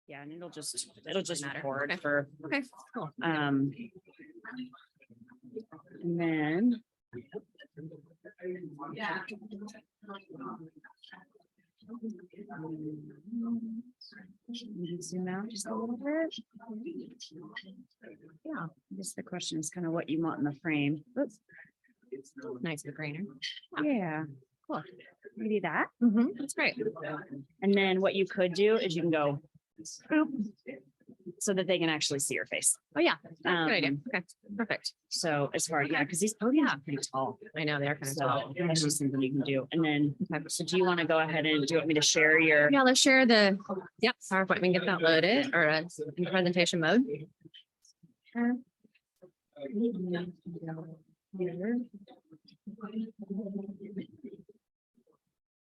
Yeah, and it'll just matter. record Okay. for, Okay, cool. and then. Zoom out just a little bit. Yeah, I guess the question is kind of what you want in the frame. Oops. Nice big grainer. Yeah, Cool. maybe that. That's great. And then what you could do is you can go boop, so that they can actually see your face. Oh, yeah. That's a good idea. Um, Okay, perfect. So as far, yeah, because these podiums are pretty tall. I know they're kind of So tall. that's just something you can do. And then, so do you want to go ahead and do you want me to share your? Yeah, let's share the, yep, PowerPoint. We can get that loaded or in presentation mode.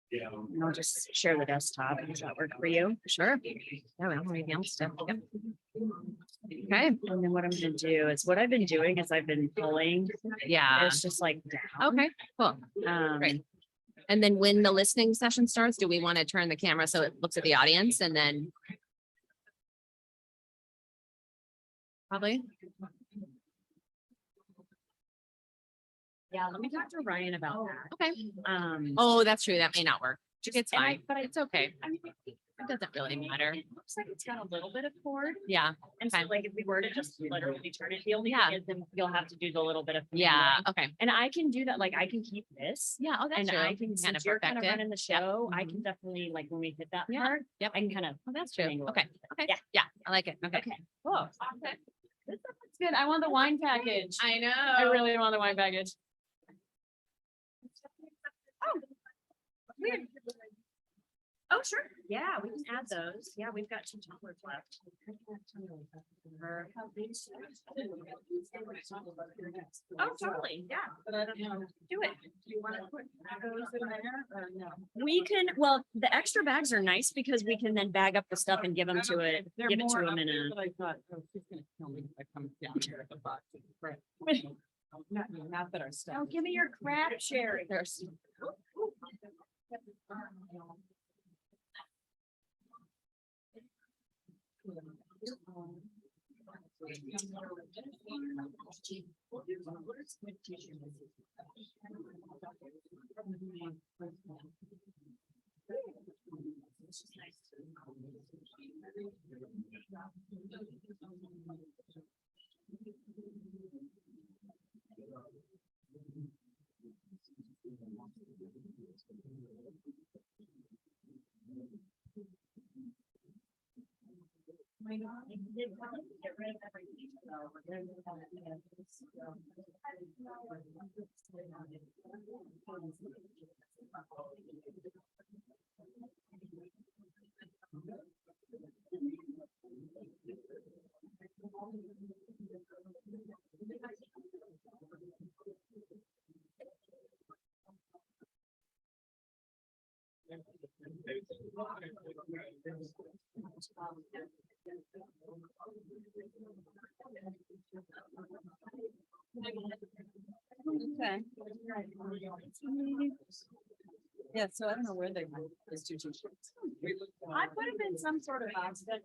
And I'll just share the desktop. Does that work for you? Sure. Yeah, we don't have anything else to. Yep. Okay. And then what I'm gonna do is what I've been doing is I've been pulling. Yeah. It's just like down. Okay, cool. Great. And then when the listening session starts, do we want to turn the camera so it looks at the audience and then? Probably. Yeah, let me talk to Ryan about that. Okay. Oh, Oh, that's true. That may not work. It's and fine, but it's okay. I mean, It doesn't really matter. it looks like it's got a little bit of cord. Yeah. And so Okay. like if we were to just literally turn it, the only Yeah. thing is then you'll have to do the little bit of. Yeah. fingering. Okay. And I can do that, like I can keep this. Yeah. Oh, that's And true. I can, Kind since of you're kind of perfect it. running the show, I can definitely, like, when we hit that Yeah. part, Yep. I can kind of. Oh, that's true. Angle. Okay. Okay. Yeah. Yeah. I like it. Okay. Okay, cool. Okay. That's good. I want the wine package. I know. I really want the wine package. Oh, weird. Oh, sure. Yeah, we can add those. Yeah, we've got 2 tumblers left. Oh, totally. Yeah. But I don't know. Do it. Do you want to put those in there or no? We can, well, the extra bags are nice because we can then bag up the stuff and give them to it, give it to them in a. I thought, oh, she's gonna kill me if I come down here at the box. Right. Not that our stuff. Oh, give me your crab cherry. There's. Okay. Yeah, so I don't know where they went, those 2 t-shirts. I put them in some sort of box that.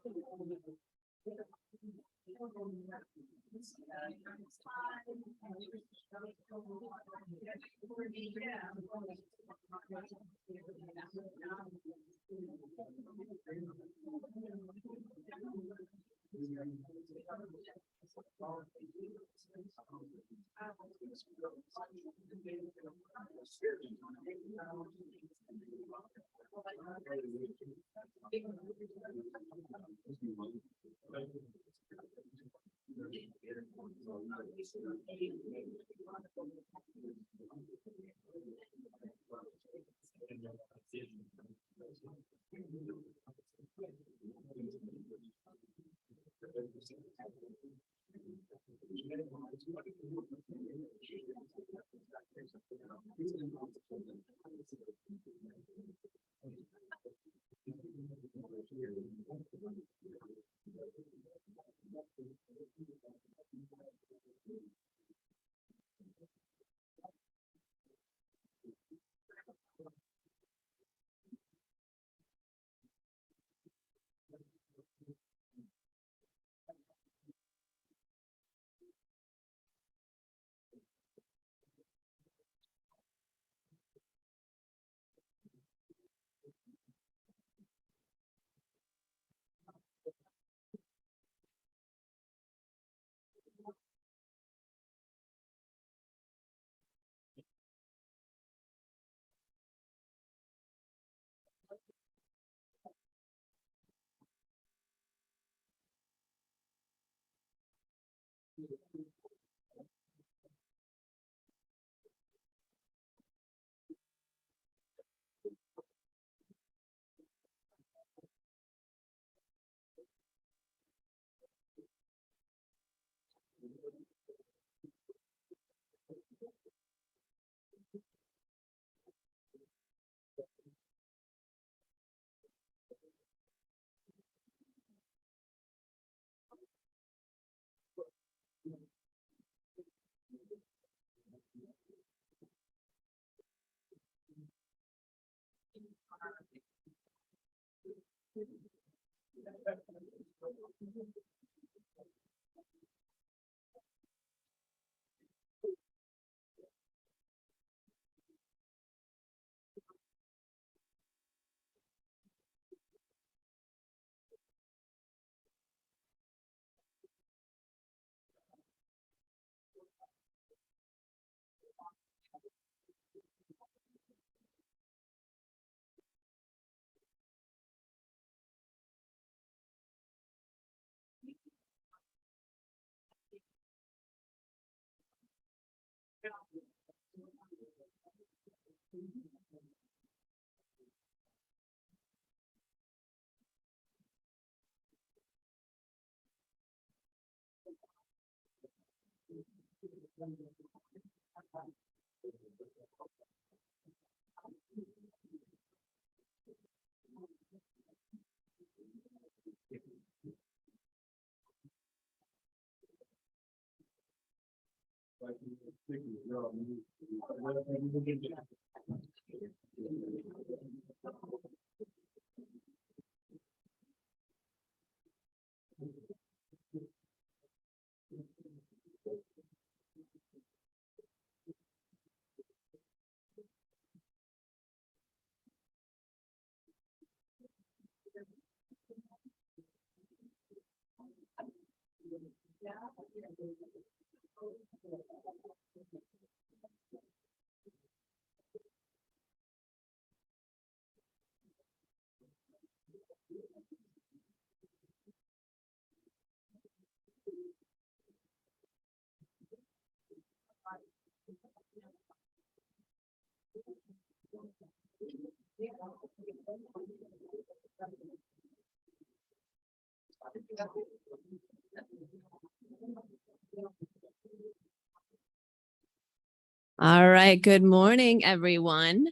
All right. Good morning, everyone.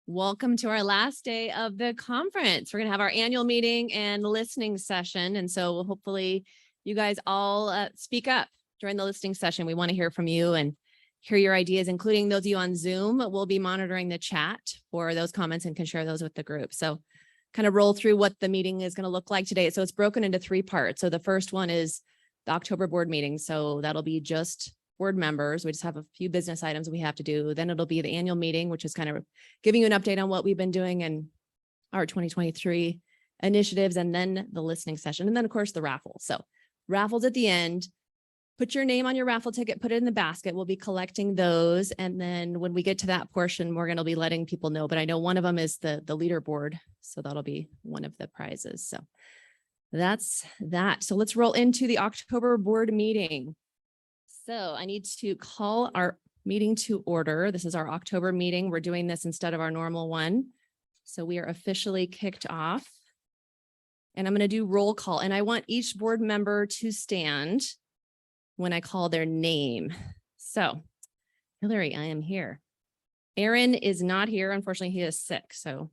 Welcome to our last day of the conference. We're going to have our annual meeting and listening session. And so hopefully you guys all speak up during the listening session. We want to hear from you and hear your ideas, including those of you on Zoom. We'll be monitoring the chat for those comments and can share those with the group. So kind of roll through what the meeting is going to look like today. So it's broken into 3 parts. So the first one is the October board meeting. So that'll be just board members. We just have a few business items we have to do. Then it'll be the annual meeting, which is kind of giving you an update on what we've been doing and our 2023 initiatives, and then the listening session. And then of course the raffle. So raffles at the end. Put your name on your raffle ticket, put it in the basket. We'll be collecting those. And then when we get to that portion, Morgan will be letting people know, but I know one of them is the leaderboard. So that'll be one of the prizes. So that's that. So let's roll into the October board meeting. So I need to call our meeting to order. This is our October meeting. We're doing this instead of our normal one. So we are officially kicked off. And I'm going to do roll call. And I want each board member to stand when I call their name. So Hillary, I am here. Aaron is not here. Unfortunately, he is sick. So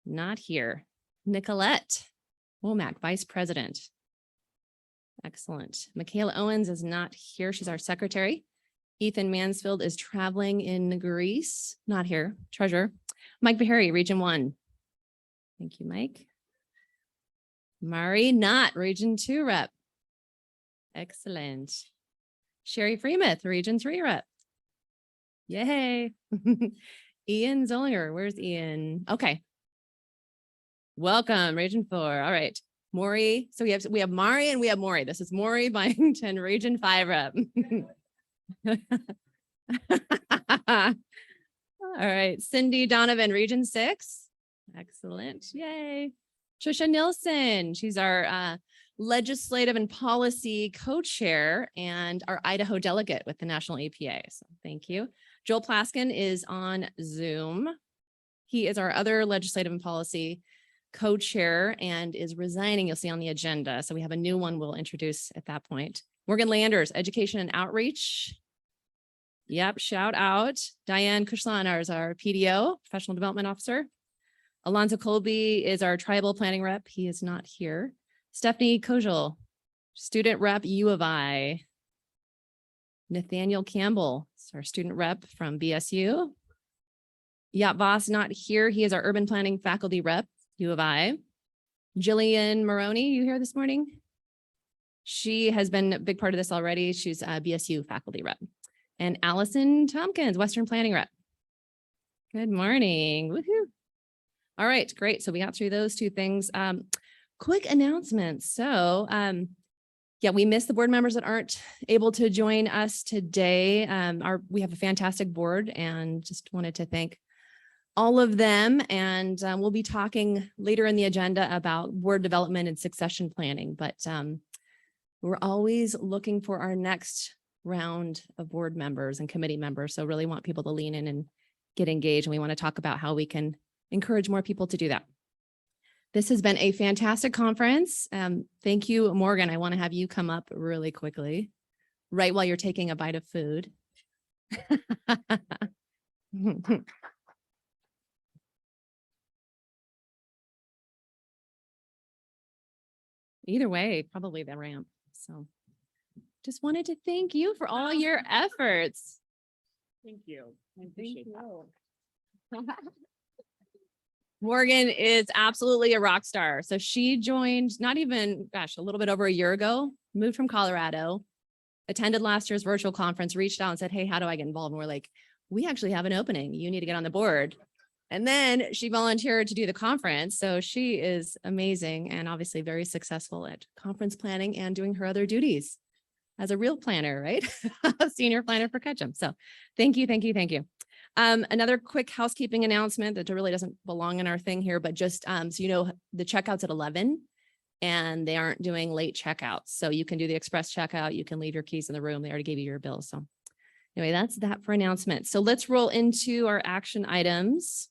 not here. Nicolette Womack, Vice President. Excellent. Michaela Owens is not here. She's our secretary. Ethan Mansfield is traveling in Greece. Not here. Treasurer. Mike Beharry, Region 1. Thank you, Mike. Mari Knott, Region 2 rep. Excellent. Sherry Freemuth, Region 3 rep. Yay. Ian Zollinger. Where's Ian? Okay. Welcome, Region 4. All right. Maury. So we have Mari and we have Maury. This is Maury Byington, Region 5 rep. All right. Cindy Donovan, Region 6. Excellent. Yay. Trisha Nilsson. She's our legislative and policy co-chair and our Idaho delegate with the National APA. So thank you. Joel Plaskin is on Zoom. He is our other legislative and policy co-chair and is resigning. You'll see on the agenda. So we have a new one we'll introduce at that point. Morgan Landers, Education and Outreach. Yep, shout out. Diane Kushlan is our PDO, Professional Development Officer. Alonzo Colby is our Tribal Planning Rep. He is not here. Stephanie Kojal, Student Rep U of I. Nathaniel Campbell is our Student Rep from BSU. Yap Voss not here. He is our Urban Planning Faculty Rep. U of I. Jillian Maroney, you here this morning? She has been a big part of this already. She's a BSU faculty rep. And Allison Tompkins, Western Planning Rep. Good morning. Woohoo. All right, great. So we got through those 2 things. Quick announcements. So yeah, we miss the board members that aren't able to join us today. We have a fantastic board and just wanted to thank all of them. And we'll be talking later in the agenda about board development and succession planning, but we're always looking for our next round of board members and committee members. So really want people to lean in and get engaged. And we want to talk about how we can encourage more people to do that. This has been a fantastic conference. Thank you, Morgan. I want to have you come up really quickly, right while you're taking a bite of food. Either way, probably the ramp. So just wanted to thank you for all your efforts. Thank you. I appreciate that. Morgan is absolutely a rock star. So she joined not even, a little bit over a year ago, moved from Colorado, attended last year's virtual conference, reached out and said, hey, how do I get involved? And we're like, we actually have an opening. You need to get on the board. And then she volunteered to do the conference. So she is amazing and obviously very successful at conference planning and doing her other duties as a real planner, right? Senior planner for Ketchum. So thank you, thank you, thank you. Another quick housekeeping announcement that really doesn't belong in our thing here, but just so you know, the checkout's at 11 and they aren't doing late checkouts. So you can do the express checkout. You can leave your keys in the room. They already gave you your bill. So anyway, that's that for announcements. So let's roll into our action items.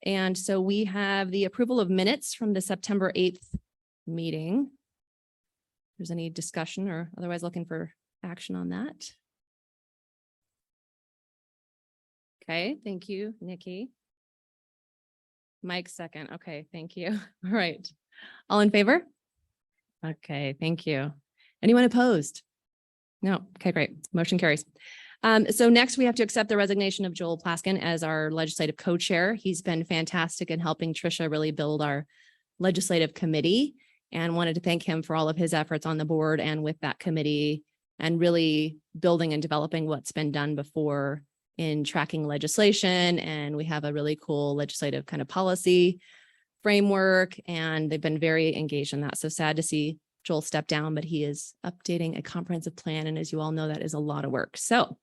And so we have the approval of minutes from the September 8th meeting. If there's any discussion or otherwise looking for action on that. Okay, thank you, Nikki. Mike second. Okay, thank you. All right. All in favor? Okay, thank you. Anyone opposed? No. Okay, great. Motion carries. So next we have to accept the resignation of Joel Plaskin as our legislative co-chair. He's been fantastic in helping Tricia really build our legislative committee and wanted to thank him for all of his efforts on the board and with that committee and really building and developing what's been done before in tracking legislation. And we have a really cool legislative kind of policy framework, and they've been very engaged in that. So sad to see Joel step down, but he is updating a comprehensive plan. And as you all know, that is a lot of work. So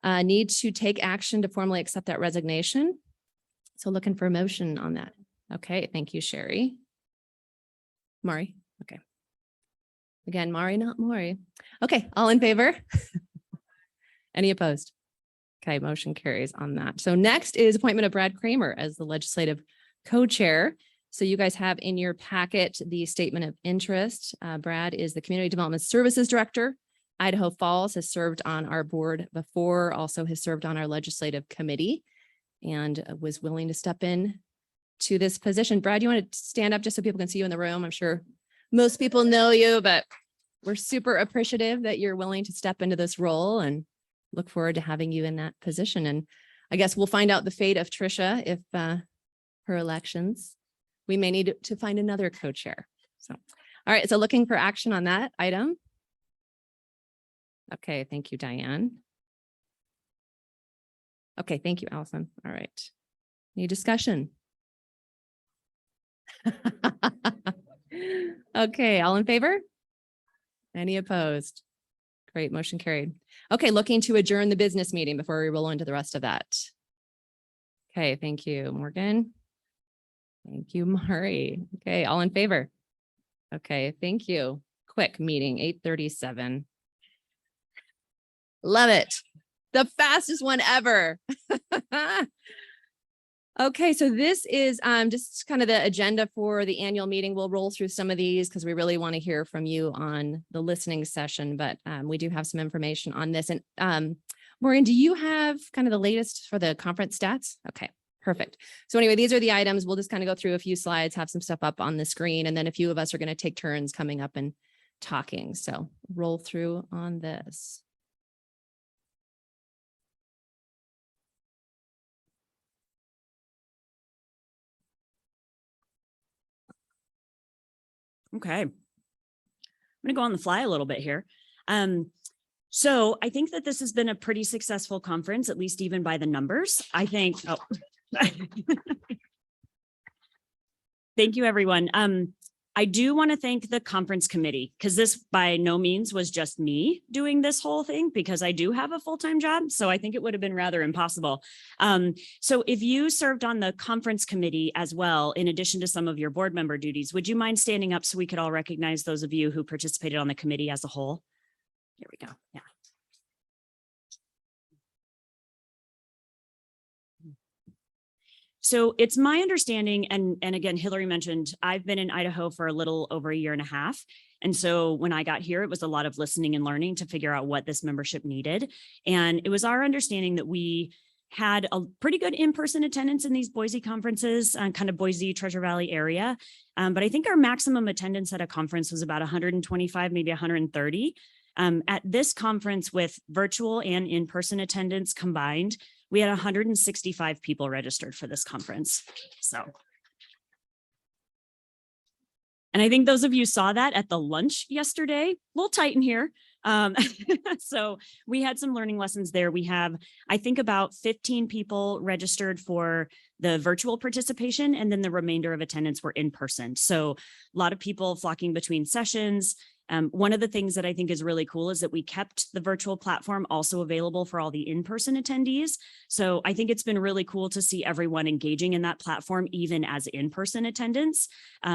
need to take action to formally accept that resignation. So looking for a motion on that. Okay, thank you, Sherry. Mari, okay. Again, Mari, not Maury. Okay, all in favor? Any opposed? Okay, motion carries on that. So next is appointment of Brad Kramer as the legislative co-chair. So you guys have in your packet the statement of interest. Brad is the Community Development Services Director. Idaho Falls, has served on our board before, also has served on our legislative committee and was willing to step in to this position. Brad, you want to stand up just so people can see you in the room? I'm sure most people know you, but we're super appreciative that you're willing to step into this role and look forward to having you in that position. And I guess we'll find out the fate of Tricia if her elections, we may need to find another co-chair. So, all right. So looking for action on that item. Okay. Thank you, Diane. Okay. Thank you, Allison. All right. Any discussion? Okay. All in favor? Any opposed? Great. Motion carried. Okay. Looking to adjourn the business meeting before we roll into the rest of that. Okay. Thank you, Morgan. Thank you, Mari. Okay. All in favor? Okay. Thank you. Quick meeting, 8:37. Love it. The fastest one ever. Okay, so this is just kind of the agenda for the annual meeting. We'll roll through some of these because we really want to hear from you on the listening session, but we do have some information on this. And Maureen, do you have kind of the latest for the conference stats? Okay, perfect. So anyway, these are the items. We'll just kind of go through a few slides, have some stuff up on the screen, and then a few of us are going to take turns coming up and talking. So roll through on this. Okay. I'm going to go on the fly a little bit here. So I think that this has been a pretty successful conference, at least even by the numbers. I think, oh, thank you, everyone. I do want to thank the conference committee because this by no means was just me doing this whole thing because I do have a full-time job. So I think it would have been rather impossible. So if you served on the conference committee as well, in addition to some of your board member duties, would you mind standing up so we could all recognize those of you who participated on the committee as a whole? Here we go. Yeah. So it's my understanding, and again, Hillary mentioned, I've been in Idaho for a little over a year and a half. And so when I got here, it was a lot of listening and learning to figure out what this membership needed. And it was our understanding that we had a pretty good in-person attendance in these Boise conferences, kind of Boise, Treasure Valley area. But I think our maximum attendance at a conference was about 125, maybe 130. At this conference, with virtual and in-person attendance combined, we had 165 people registered for this conference. So. And I think those of you saw that at the lunch yesterday, a little tight in here. So we had some learning lessons there. We have, I think, about 15 people registered for the virtual participation, and then the remainder of attendance were in person. So a lot of people flocking between sessions. One of the things that I think is really cool is that we kept the virtual platform also available for all the in-person attendees. So I think it's been really cool to see everyone engaging in that platform, even as in-person attendance.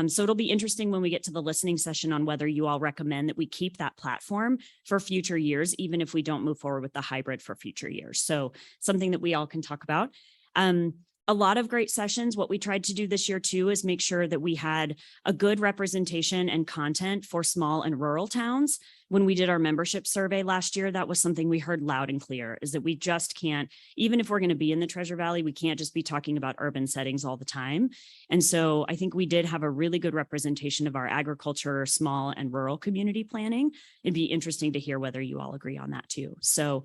So it'll be interesting when we get to the listening session on whether you all recommend that we keep that platform for future years, even if we don't move forward with the hybrid for future years. So something that we all can talk about. A lot of great sessions. What we tried to do this year too is make sure that we had a good representation and content for small and rural towns. When we did our membership survey last year, that was something we heard loud and clear, is that we just can't, even if we're going to be in the Treasure Valley, we can't just be talking about urban settings all the time. And so I think we did have a really good representation of our agriculture, small and rural community planning. It'd be interesting to hear whether you all agree on that too. So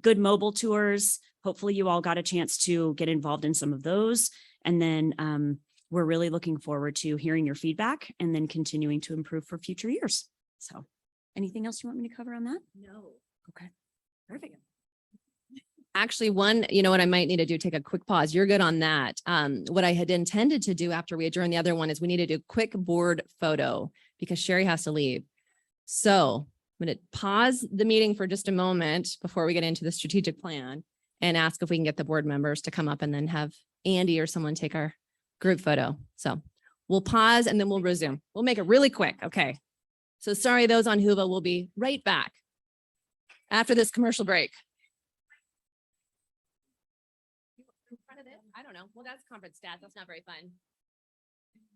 good mobile tours. Hopefully you all got a chance to get involved in some of those. And then we're really looking forward to hearing your feedback and then continuing to improve for future years. So anything else you want me to cover on that? No. Okay, perfect. Actually, you know what I might need to do, take a quick pause. You're good on that. What I had intended to do after we adjourn the other one is we need to do a quick board photo because Sherry has to leave. So I'm going to pause the meeting for just a moment before we get into the strategic plan and ask if we can get the board members to come up and then have Andy or someone take our group photo. So we'll pause and then we'll resume. We'll make it really quick. Okay. So sorry, those on Huva, will be right back after this commercial break. In front of it? I don't know. Well, that's conference stats. That's not very fun.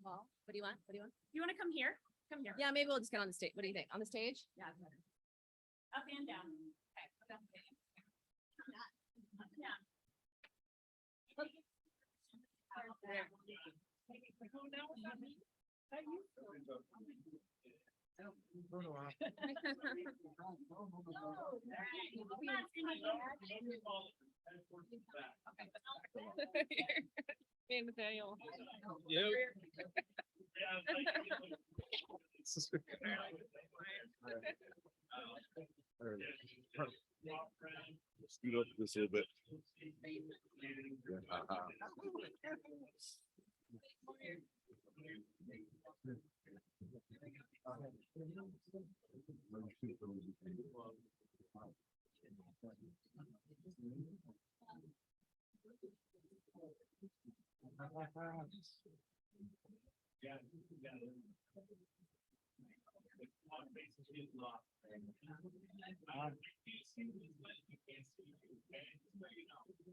Well, what do you want? What do you want? You want to come here? Come here. Yeah, maybe we'll just get on the stage. What do you think? On the stage? Yeah. Up and down. Okay. Yeah. Me and Nathaniel. Scoot up this a little bit.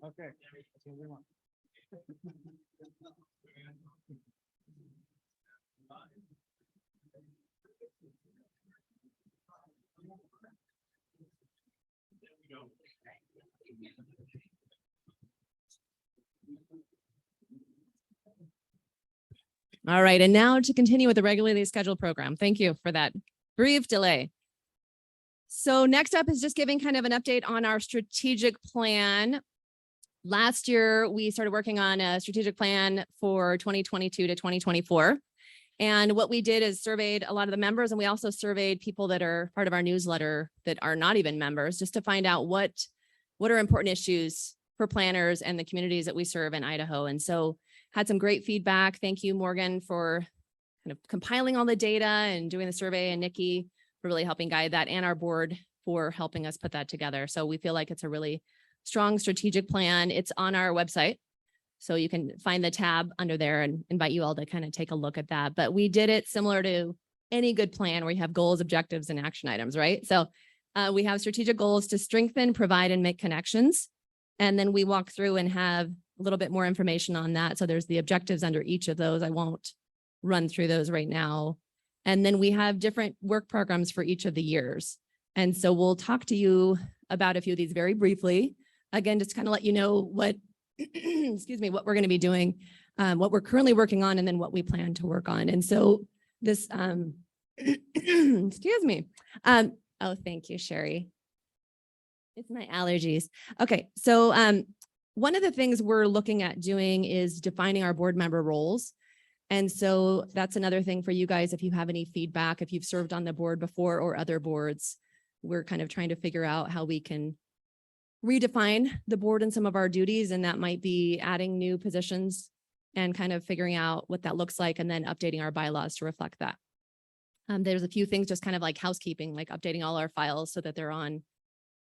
Okay. That's what we want. All right. And now to continue with the regularly scheduled program. Thank you for that brief delay. So next up is just giving kind of an update on our strategic plan. Last year, we started working on a strategic plan for 2022 to 2024. And what we did is surveyed a lot of the members, and we also surveyed people that are part of our newsletter that are not even members, just to find out what are important issues for planners and the communities that we serve in Idaho. And so had some great feedback. Thank you, Morgan, for kind of compiling all the data and doing the survey, and Nikki for really helping guide that, and our board for helping us put that together. So we feel like it's a really strong strategic plan. It's on our website, so you can find the tab under there, and invite you all to kind of take a look at that. But we did it similar to any good plan where you have goals, objectives, and action items, right? So we have strategic goals to strengthen, provide, and make connections. And then we walk through and have a little bit more information on that. So there's the objectives under each of those. I won't run through those right now. And then we have different work programs for each of the years. And so we'll talk to you about a few of these very briefly. Again, just kind of let you know what, excuse me, what we're going to be doing, what we're currently working on, and then what we plan to work on. And so this, excuse me. Oh, thank you, Sherry. It's my allergies. Okay, so one of the things we're looking at doing is defining our board member roles. And so that's another thing for you guys. If you have any feedback, if you've served on the board before or other boards, we're kind of trying to figure out how we can redefine the board and some of our duties. And that might be adding new positions and kind of figuring out what that looks like and then updating our bylaws to reflect that. There's a few things just kind of like housekeeping, like updating all our files so that they're on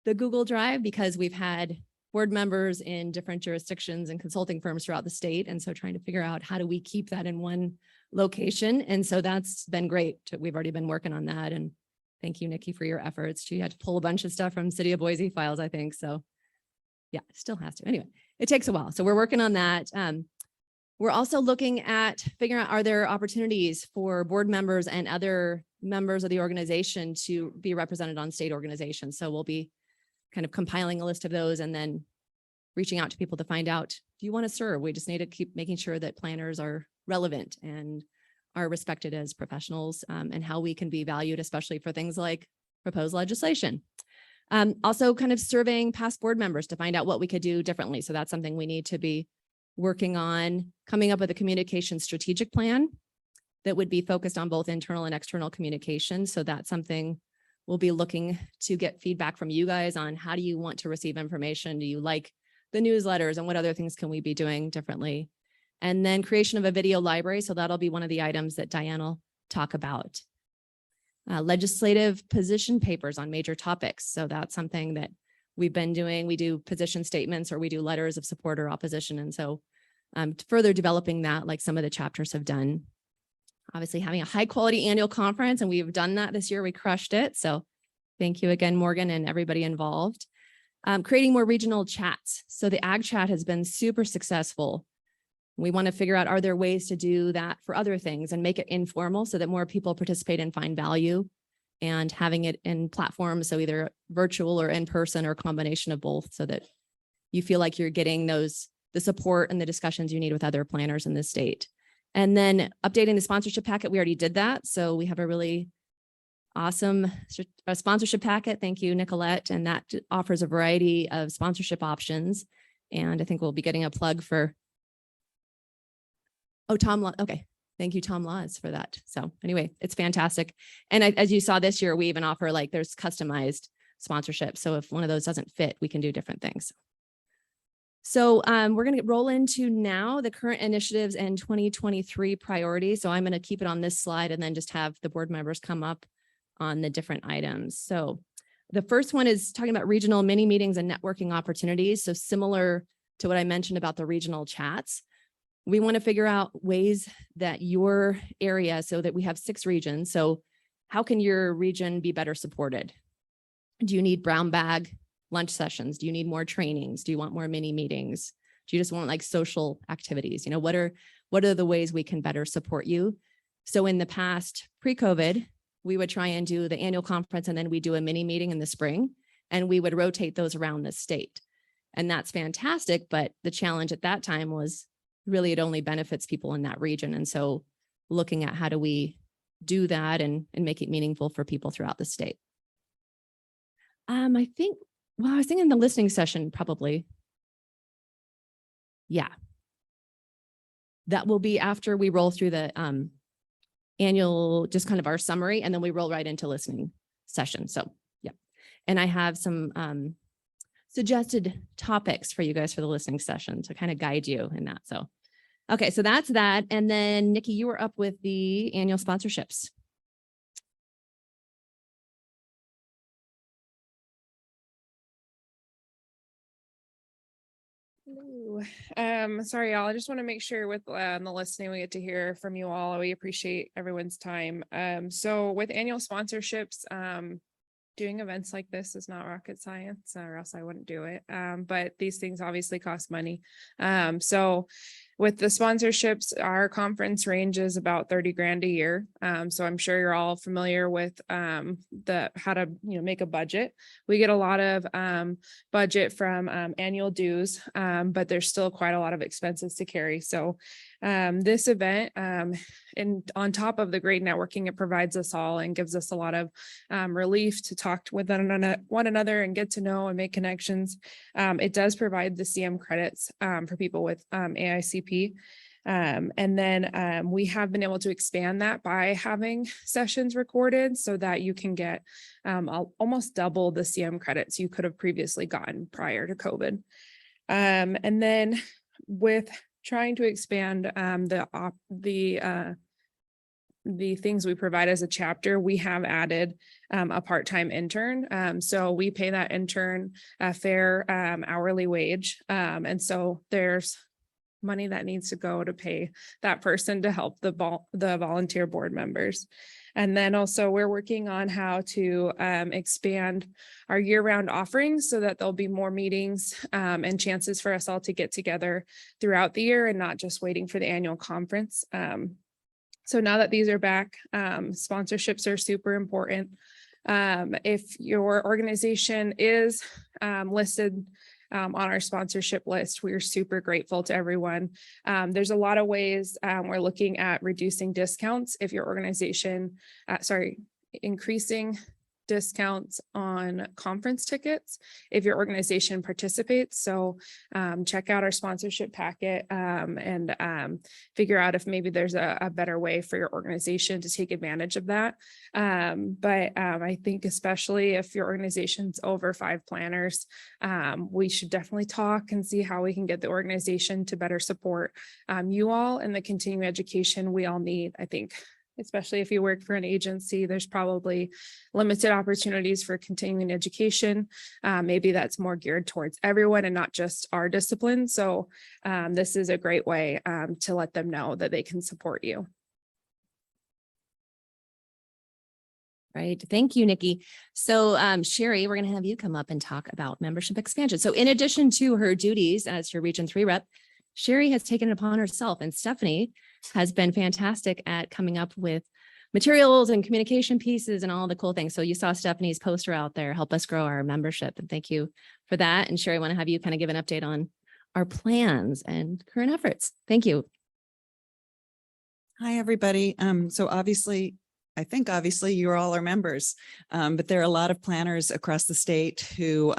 the Google Drive, because we've had board members in different jurisdictions and consulting firms throughout the state. And so trying to figure out how do we keep that in one location. And so that's been great. We've already been working on that. And thank you, Nikki, for your efforts. She had to pull a bunch of stuff from City of Boise files, I think. So yeah, still has to. Anyway, it takes a while. So we're working on that. We're also looking at figuring out, are there opportunities for board members and other members of the organization to be represented on state organizations? So we'll be kind of compiling a list of those and then reaching out to people to find out, do you want to serve? We just need to keep making sure that planners are relevant and are respected as professionals, and how we can be valued, especially for things like proposed legislation. Also kind of surveying past board members to find out what we could do differently. So that's something we need to be working on, coming up with a communication strategic plan that would be focused on both internal and external communication. So that's something we'll be looking to get feedback from you guys on. How do you want to receive information? Do you like the newsletters, and what other things can we be doing differently? And then creation of a video library. So that'll be one of the items that Diane will talk about. Legislative position papers on major topics. So that's something that we've been doing. We do position statements or we do letters of support or opposition. And so further developing that, like some of the chapters have done. Obviously having a high quality annual conference, and we've done that this year. We crushed it. So thank you again, Morgan, and everybody involved. Creating more regional chats. So the ag chat has been super successful. We want to figure out, are there ways to do that for other things and make it informal so that more people participate and find value, and having it in platforms, so either virtual or in person or a combination of both, so that you feel like you're getting the support and the discussions you need with other planners in the state. And then updating the sponsorship packet. We already did that. So we have a really awesome sponsorship packet. Thank you, Nicolette. And that offers a variety of sponsorship options. And I think we'll be getting a plug for, oh, Tom. Okay. Thank you, Tom Laws, for that. So anyway, it's fantastic. And as you saw this year, we even offer, like, there's customized sponsorship. So if one of those doesn't fit, we can do different things. So we're going to roll into now the current initiatives and 2023 priorities. So I'm going to keep it on this slide and then just have the board members come up on the different items. So the first one is talking about regional mini meetings and networking opportunities. So similar to what I mentioned about the regional chats, we want to figure out ways that your area, so that we have 6 regions. So how can your region be better supported? Do you need brown bag lunch sessions? Do you need more trainings? Do you want more mini meetings? Do you just want, like, social activities? You know, what are the ways we can better support you? So in the past, pre-COVID, we would try and do the annual conference, and then we do a mini meeting in the spring, and we would rotate those around the state. And that's fantastic. But the challenge at that time was really it only benefits people in that region. And so looking at how do we do that and make it meaningful for people throughout the state. I think, well, I was thinking the listening session probably. Yeah. That will be after we roll through the annual, just kind of our summary, and then we roll right into listening session. So yeah. And I have some suggested topics for you guys for the listening session to kind of guide you in that. So, okay, so that's that. And then Nikki, you were up with the annual sponsorships. Hello. Sorry, y'all. I just want to make sure with the listening, we get to hear from you all. We appreciate everyone's time. So with annual sponsorships, doing events like this is not rocket science, or else I wouldn't do it. But these things obviously cost money. So with the sponsorships, our conference range is about 30 grand a year. So I'm sure you're all familiar with how to make a budget. We get a lot of budget from annual dues, but there's still quite a lot of expenses to carry. So this event, and on top of the great networking it provides us all and gives us a lot of relief to talk with one another and get to know and make connections. It does provide the CM credits for people with AICP. And then we have been able to expand that by having sessions recorded so that you can get almost double the CM credits you could have previously gotten prior to COVID. And then with trying to expand the things we provide as a chapter, we have added a part-time intern. So we pay that intern a fair hourly wage. And so there's money that needs to go to pay that person to help the volunteer board members. And then also we're working on how to expand our year-round offerings so that there'll be more meetings and chances for us all to get together throughout the year and not just waiting for the annual conference. So now that these are back, sponsorships are super important. If your organization is listed on our sponsorship list, we are super grateful to everyone. There's a lot of ways we're looking at reducing discounts if your organization, increasing discounts on conference tickets if your organization participates. So check out our sponsorship packet and figure out if maybe there's a better way for your organization to take advantage of that. But I think especially if your organization's over 5 planners, we should definitely talk and see how we can get the organization to better support you all and the continuing education we all need. I think especially if you work for an agency, there's probably limited opportunities for continuing education. Maybe that's more geared towards everyone and not just our discipline. So this is a great way to let them know that they can support you. Right. Thank you, Nikki. So Sherry, we're going to have you come up and talk about membership expansion. So in addition to her duties as your Region 3 rep, Sherry has taken it upon herself, and Stephanie has been fantastic at coming up with materials and communication pieces and all the cool things. So you saw Stephanie's poster out there, help us grow our membership. And thank you for that. And Sherry, I want to have you kind of give an update on our plans and current efforts. Thank you. Hi, everybody. So I think obviously you all are members, but there are a lot of planners across the state who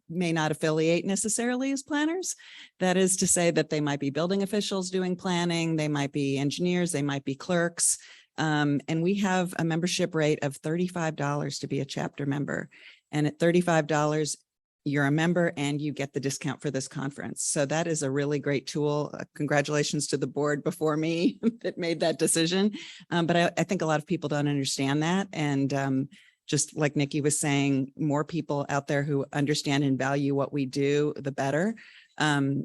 may not affiliate necessarily as planners. That is to say that they might be building officials doing planning, they might be engineers, they might be clerks. And we have a membership rate of $35 to be a chapter member. And at $35, you're a member and you get the discount for this conference. So that is a really great tool. Congratulations to the board before me that made that decision. But I think a lot of people don't understand that. And just like Nikki was saying, more people out there who understand and value what we do, the better.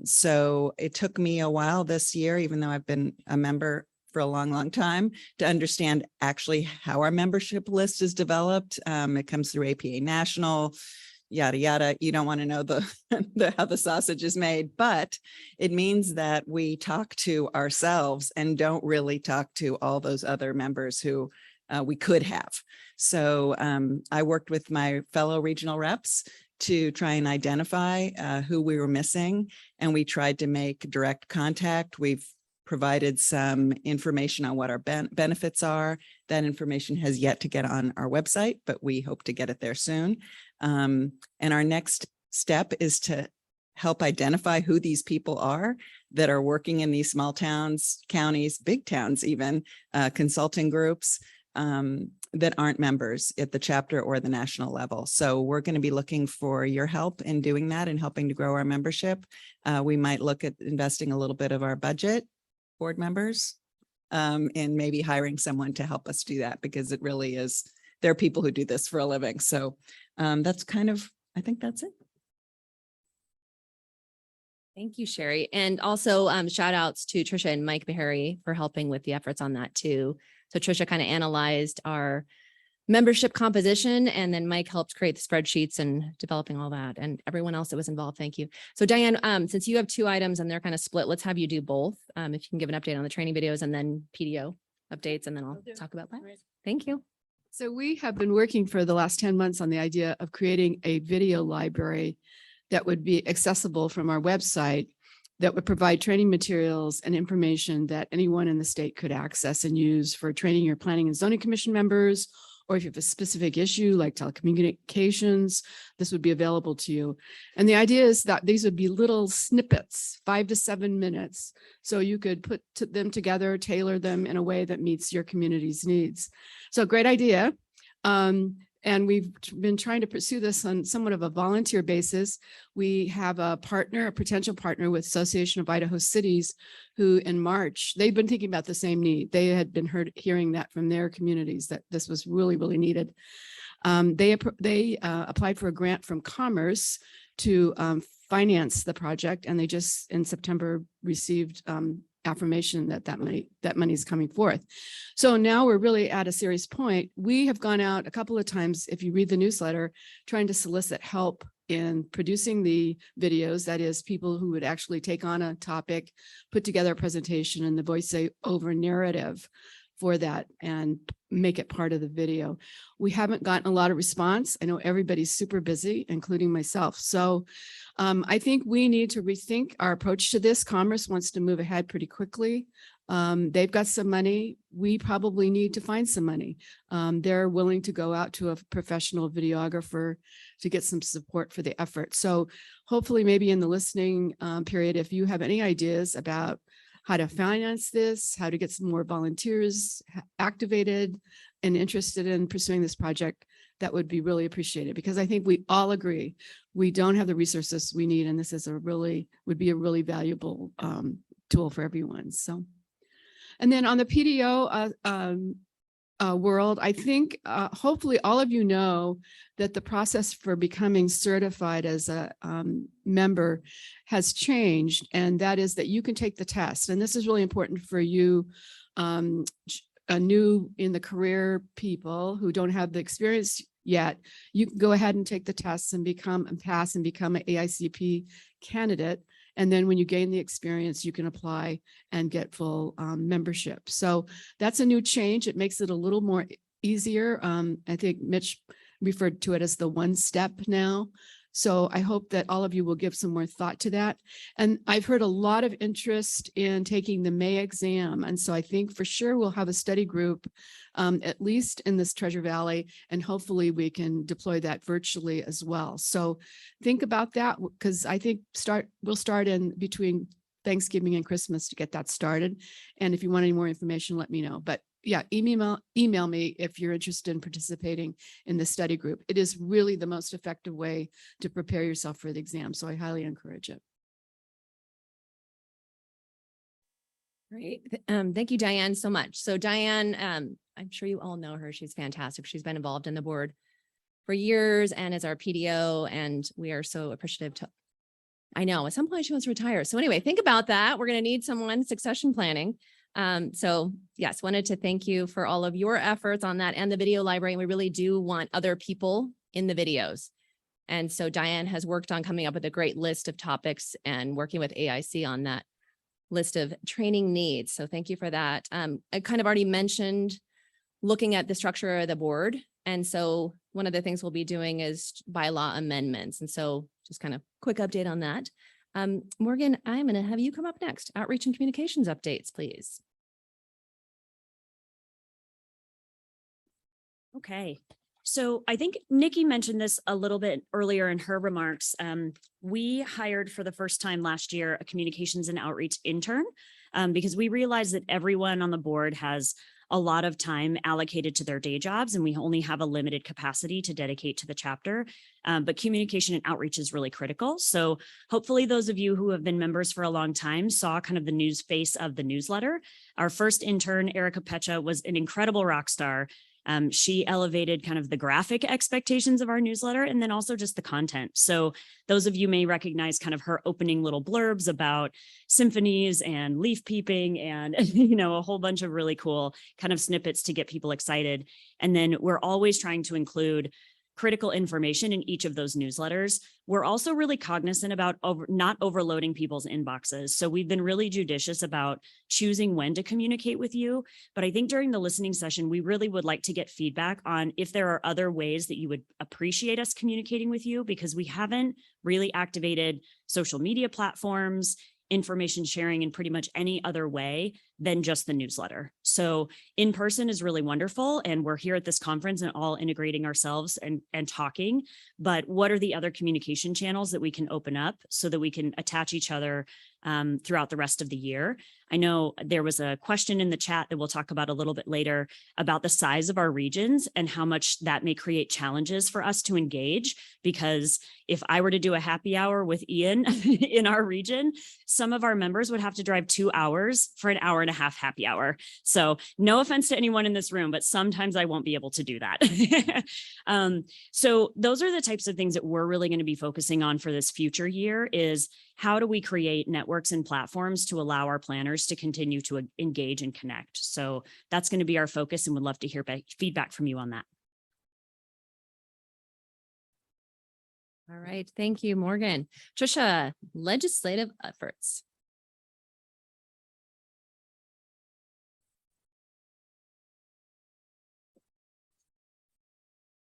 So it took me a while this year, even though I've been a member for a long, long time, to understand actually how our membership list is developed. It comes through APA National, yada, yada. You don't want to know how the sausage is made, but it means that we talk to ourselves and don't really talk to all those other members who we could have. So I worked with my fellow regional reps to try and identify who we were missing, and we tried to make direct contact. We've provided some information on what our benefits are. That information has yet to get on our website, but we hope to get it there soon. And our next step is to help identify who these people are that are working in these small towns, counties, big towns, even consulting groups that aren't members at the chapter or the national level. So we're going to be looking for your help in doing that and helping to grow our membership. We might look at investing a little bit of our budget, board members, and maybe hiring someone to help us do that, because it really is, there are people who do this for a living. So that's kind of, I think that's it. Thank you, Sherry. And also shout outs to Trisha and Mike Beharry for helping with the efforts on that too. So Trisha kind of analyzed our membership composition. And then Mike helped create the spreadsheets and developing all that, and everyone else that was involved. Thank you. So Diane, since you have 2 items and they're kind of split, let's have you do both. If you can give an update on the training videos and then PDO updates, and then I'll talk about that. Thank you. So we have been working for the last 10 months on the idea of creating a video library that would be accessible from our website, that would provide training materials and information that anyone in the state could access and use for training your planning and zoning commission members, or if you have a specific issue like telecommunications, this would be available to you. And the idea is that these would be little snippets, 5 to 7 minutes. So you could put them together, tailor them in a way that meets your community's needs. So great idea. And we've been trying to pursue this on somewhat of a volunteer basis. We have a partner, a potential partner with Association of Idaho Cities, who in March, they've been thinking about the same need. They had been hearing that from their communities, that this was really, really needed. They applied for a grant from Commerce to finance the project, and they just in September received affirmation that money is coming forth. So now we're really at a serious point. We have gone out a couple of times, if you read the newsletter, trying to solicit help in producing the videos. That is, people who would actually take on a topic, put together a presentation and the voiceover narrative for that and make it part of the video. We haven't gotten a lot of response. I know everybody's super busy, including myself. So I think we need to rethink our approach to this. Commerce wants to move ahead pretty quickly. They've got some money. We probably need to find some money. They're willing to go out to a professional videographer to get some support for the effort. So hopefully maybe in the listening period, if you have any ideas about how to finance this, how to get some more volunteers activated and interested in pursuing this project, that would be really appreciated, because I think we all agree we don't have the resources we need, and this is would be a really valuable tool for everyone. So, and then on the PDO world, I think hopefully all of you know that the process for becoming certified as a member has changed, and that is that you can take the test. And this is really important for you new in the career people who don't have the experience yet. You can go ahead and take the tests and pass and become an AICP candidate. And then when you gain the experience, you can apply and get full membership. So that's a new change. It makes it a little more easier. I think Mitch referred to it as the 1 step now. So I hope that all of you will give some more thought to that. And I've heard a lot of interest in taking the May exam. And so I think for sure we'll have a study group, at least in this Treasure Valley, and hopefully we can deploy that virtually as well. So think about that, because I think we'll start in between Thanksgiving and Christmas to get that started. And if you want any more information, let me know. But yeah, email me if you're interested in participating in the study group. It is really the most effective way to prepare yourself for the exam. So I highly encourage it. Great. Thank you, Diane, so much. So Diane, I'm sure you all know her. She's fantastic. She's been involved in the board for years and is our PDO, and we are so appreciative I know at some point she wants to retire. So anyway, think about that. We're going to need someone succession planning. So yes, wanted to thank you for all of your efforts on that and the video library. And we really do want other people in the videos. And so Diane has worked on coming up with a great list of topics and working with AIC on that list of training needs. So thank you for that. I kind of already mentioned looking at the structure of the board. And so one of the things we'll be doing is bylaw amendments. And so just kind of quick update on that. Morgan, I'm going to have you come up next. Outreach and communications updates, please. Okay. So I think Nikki mentioned this a little bit earlier in her remarks. We hired for the first time last year a communications and outreach intern because we realized that everyone on the board has a lot of time allocated to their day jobs, and we only have a limited capacity to dedicate to the chapter. But communication and outreach is really critical. So hopefully those of you who have been members for a long time saw kind of the news face of the newsletter. Our first intern, Erica Pecha, was an incredible rock star. She elevated kind of the graphic expectations of our newsletter and then also just the content. So those of you may recognize kind of her opening little blurbs about symphonies and leaf peeping and, a whole bunch of really cool kind of snippets to get people excited. And then we're always trying to include critical information in each of those newsletters. We're also really cognizant about not overloading people's inboxes. So we've been really judicious about choosing when to communicate with you. But I think during the listening session, we really would like to get feedback on if there are other ways that you would appreciate us communicating with you, because we haven't really activated social media platforms, information sharing in pretty much any other way than just the newsletter. So in person is really wonderful. And we're here at this conference and all integrating ourselves and talking. But what are the other communication channels that we can open up so that we can attach each other throughout the rest of the year? I know there was a question in the chat that we'll talk about a little bit later about the size of our regions and how much that may create challenges for us to engage. Because if I were to do a happy hour with Ian in our region, some of our members would have to drive 2 hours for an hour and a half happy hour. So no offense to anyone in this room, but sometimes I won't be able to do that. So those are the types of things that we're really going to be focusing on for this future year is how do we create networks and platforms to allow our planners to continue to engage and connect. So that's going to be our focus and would love to hear feedback from you on that. All right. Thank you, Morgan. Trisha, legislative efforts.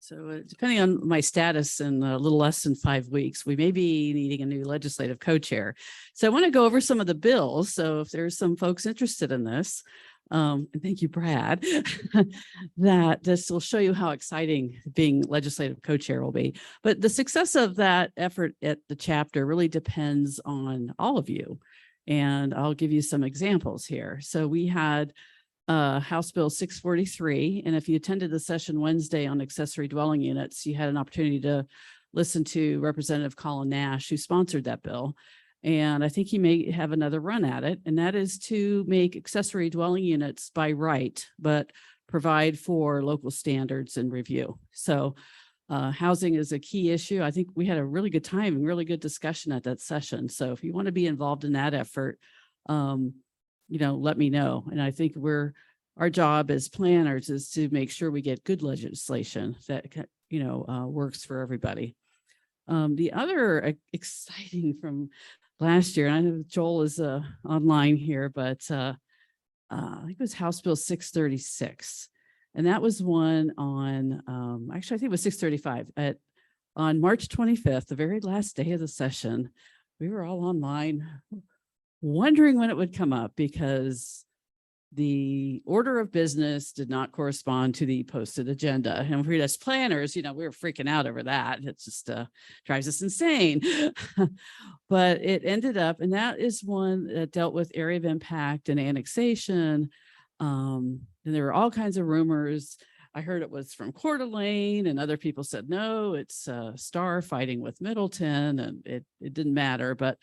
So depending on my status in a little less than 5 weeks, we may be needing a new legislative co-chair. So I want to go over some of the bills. So if there's some folks interested in this, and thank you, Brad, that this will show you how exciting being legislative co-chair will be. But the success of that effort at the chapter really depends on all of you. And I'll give you some examples here. So we had House Bill 643. And if you attended the session Wednesday on accessory dwelling units, you had an opportunity to listen to Representative Colin Nash, who sponsored that bill. And I think he may have another run at it. And that is to make accessory dwelling units by right, but provide for local standards and review. So housing is a key issue. I think we had a really good time and really good discussion at that session. So if you want to be involved in that effort, let me know. And I think our job as planners is to make sure we get good legislation that, works for everybody. The other exciting from last year, and I know Joel is online here, but I think it was House Bill 636. And that was one on, actually, I think it was 635 on March 25th, the very last day of the session. We were all online wondering when it would come up because the order of business did not correspond to the posted agenda. And for us planners, we were freaking out over that. It just drives us insane. But it ended up, and that is one that dealt with area of impact and annexation. And there were all kinds of rumors. I heard it was from Coeur d'Alene, and other people said, no, it's Star fighting with Middleton, and it didn't matter. But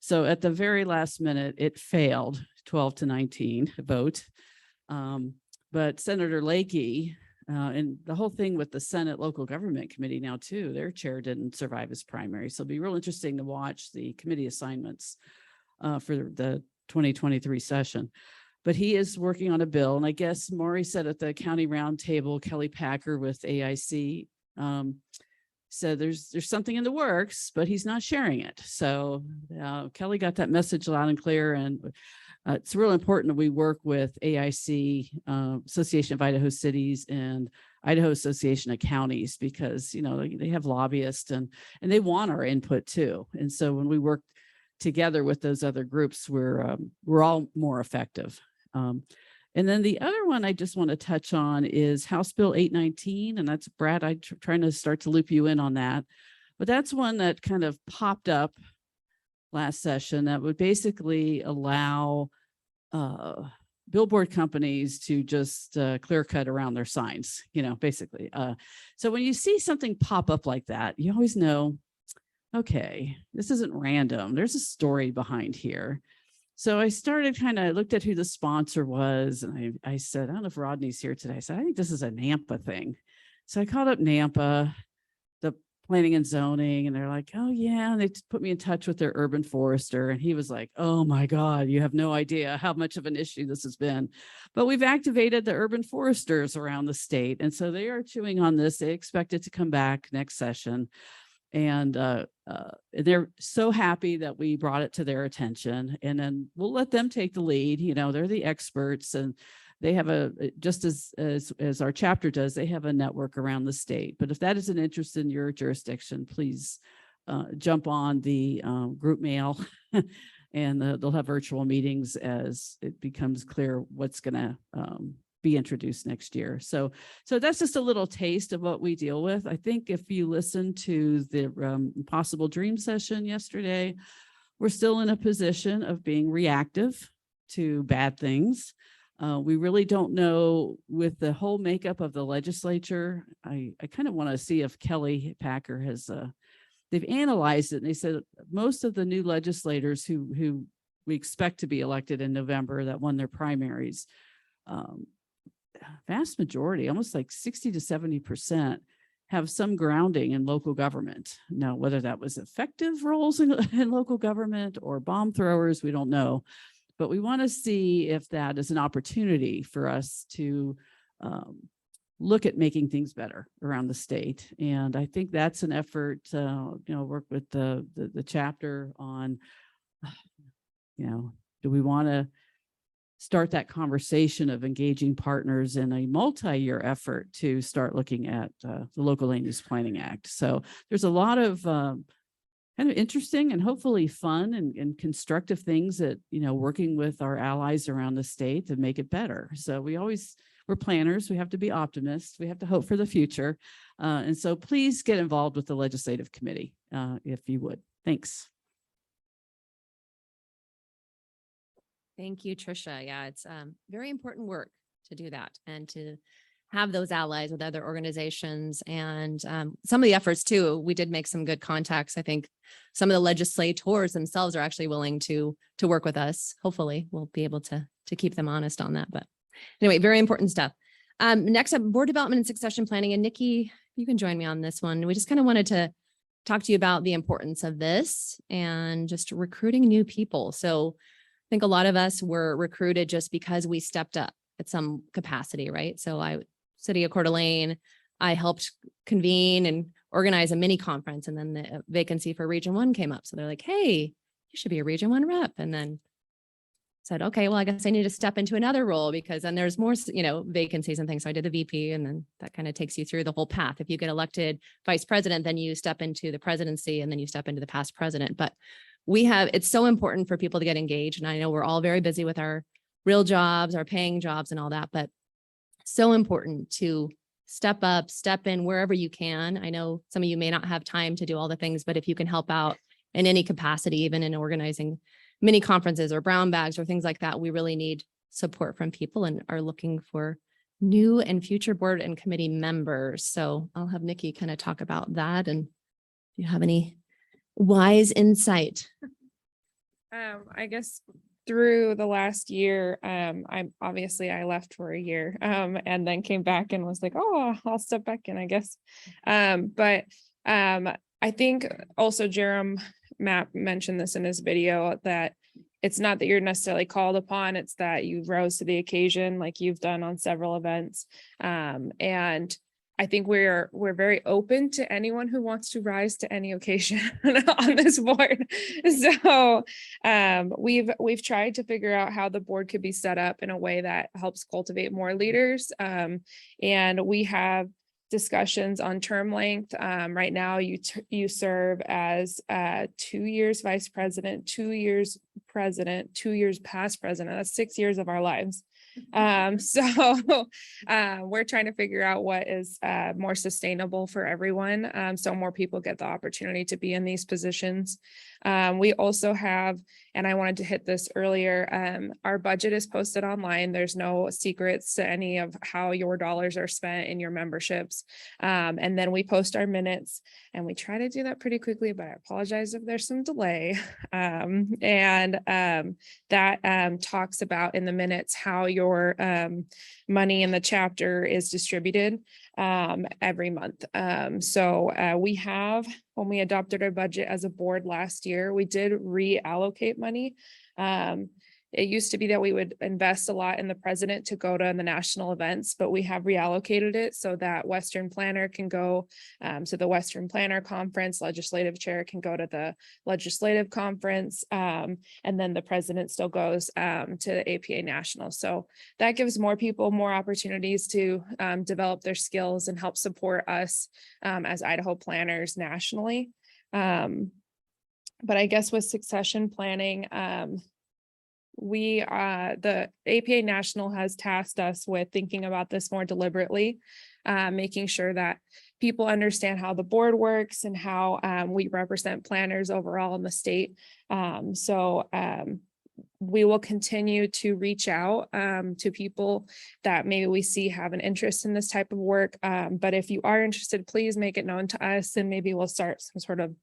so at the very last minute, it failed 12-19 vote. But Senator Lakey, and the whole thing with the Senate Local Government Committee now too, their chair didn't survive his primary. So it'll be real interesting to watch the committee assignments for the 2023 session. But he is working on a bill. And I guess Maury said at the county roundtable, Kelly Packer with AIC, said there's something in the works, but he's not sharing it. So Kelly got that message loud and clear. And it's real important that we work with AIC, Association of Idaho Cities, and Idaho Association of Counties, because they have lobbyists and they want our input too. And so when we work together with those other groups, we're all more effective. And then the other one I just want to touch on is House Bill 819. And that's Brad, I'm trying to start to loop you in on that. But that's one that kind of popped up last session that would basically allow billboard companies to just clear cut around their signs, basically. So when you see something pop up like that, you always know, okay, this isn't random. There's a story behind here. So I started looked at who the sponsor was, and I said, I don't know if Rodney's here today. I said, I think this is a NAMPA thing. So I called up NAMPA, the planning and zoning, and they're like, oh yeah. And they put me in touch with their urban forester. And he was like, oh my God, you have no idea how much of an issue this has been. But we've activated the urban foresters around the state. And so they are chewing on this. They expect it to come back next session. And they're so happy that we brought it to their attention, and then we'll let them take the lead. You know, they're the experts, and they have just as our chapter does, they have a network around the state. But if that is an interest in your jurisdiction, please jump on the group mail and they'll have virtual meetings as it becomes clear what's going to be introduced next year. So that's just a little taste of what we deal with. I think if you listen to the possible dream session yesterday, we're still in a position of being reactive to bad things. We really don't know with the whole makeup of the legislature. I kind of want to see if Kelly Packer has, they've analyzed it, and they said most of the new legislators who we expect to be elected in November that won their primaries, vast majority, almost like 60 to 70%, have some grounding in local government. Now, whether that was effective roles in local government or bomb throwers, we don't know. But we want to see if that is an opportunity for us to look at making things better around the state. And I think that's an effort, work with the chapter on, do we want to start that conversation of engaging partners in a multi-year effort to start looking at the Local Land Use Planning Act. So there's a lot of kind of interesting and hopefully fun and constructive things that, working with our allies around the state to make it better. So we're planners. We have to be optimists. We have to hope for the future. And so please get involved with the legislative committee if you would. Thanks. Thank you, Trisha. Yeah, it's very important work to do that and to have those allies with other organizations, and some of the efforts too. We did make some good contacts. I think some of the legislators themselves are actually willing to work with us. Hopefully we'll be able to keep them honest on that. But anyway, very important stuff. Next up, board development and succession planning. And Nikki, you can join me on this one. We just kind of wanted to talk to you about the importance of this and just recruiting new people. So I think a lot of us were recruited just because we stepped up at some capacity, right? So City of Coeur d'Alene, I helped convene and organize a mini conference, and then the vacancy for Region 1 came up. So they're like, hey, you should be a Region 1 rep. And then said, okay, well, I guess I need to step into another role because then there's more, vacancies and things. So I did the VP, and then that kind of takes you through the whole path. If you get elected vice president, then you step into the presidency, and then you step into the past president. But it's so important for people to get engaged. And I know we're all very busy with our real jobs, our paying jobs and all that, but so important to step up, step in wherever you can. I know some of you may not have time to do all the things, but if you can help out in any capacity, even in organizing mini conferences or brown bags or things like that, we really need support from people and are looking for new and future board and committee members. So I'll have Nikki kind of talk about that. And do you have any wise insight? I guess through the last year, I left for a year, and then came back and was like, oh, I'll step back in, I guess. But I think also Matt mentioned this in his video, that it's not that you're necessarily called upon, it's that you rose to the occasion like you've done on several events. And I think we're very open to anyone who wants to rise to any occasion on this board. So we've tried to figure out how the board could be set up in a way that helps cultivate more leaders. And we have discussions on term length. Right now, you serve as 2 years vice president, 2 years president, 2 years past president. That's 6 years of our lives. So we're trying to figure out what is more sustainable for everyone. So more people get the opportunity to be in these positions. We also have, and I wanted to hit this earlier, our budget is posted online. There's no secrets to any of how your dollars are spent in your memberships. And then we post our minutes, and we try to do that pretty quickly, but I apologize if there's some delay. That talks about in the minutes how your money in the chapter is distributed every month. We have, when we adopted our budget as a board last year, we did reallocate money. It used to be that we would invest a lot in the president to go to the national events, but we have reallocated it so that Western Planner can go to the Western Planner Conference, legislative chair can go to the legislative conference, and then the president still goes to the APA National. So that gives more people more opportunities to develop their skills and help support us as Idaho planners nationally. But I guess with succession planning, the APA National has tasked us with thinking about this more deliberately, making sure that people understand how the board works and how we represent planners overall in the state. We will continue to reach out to people that maybe we see have an interest in this type of work. But if you are interested, please make it known to us, and maybe we'll start some sort of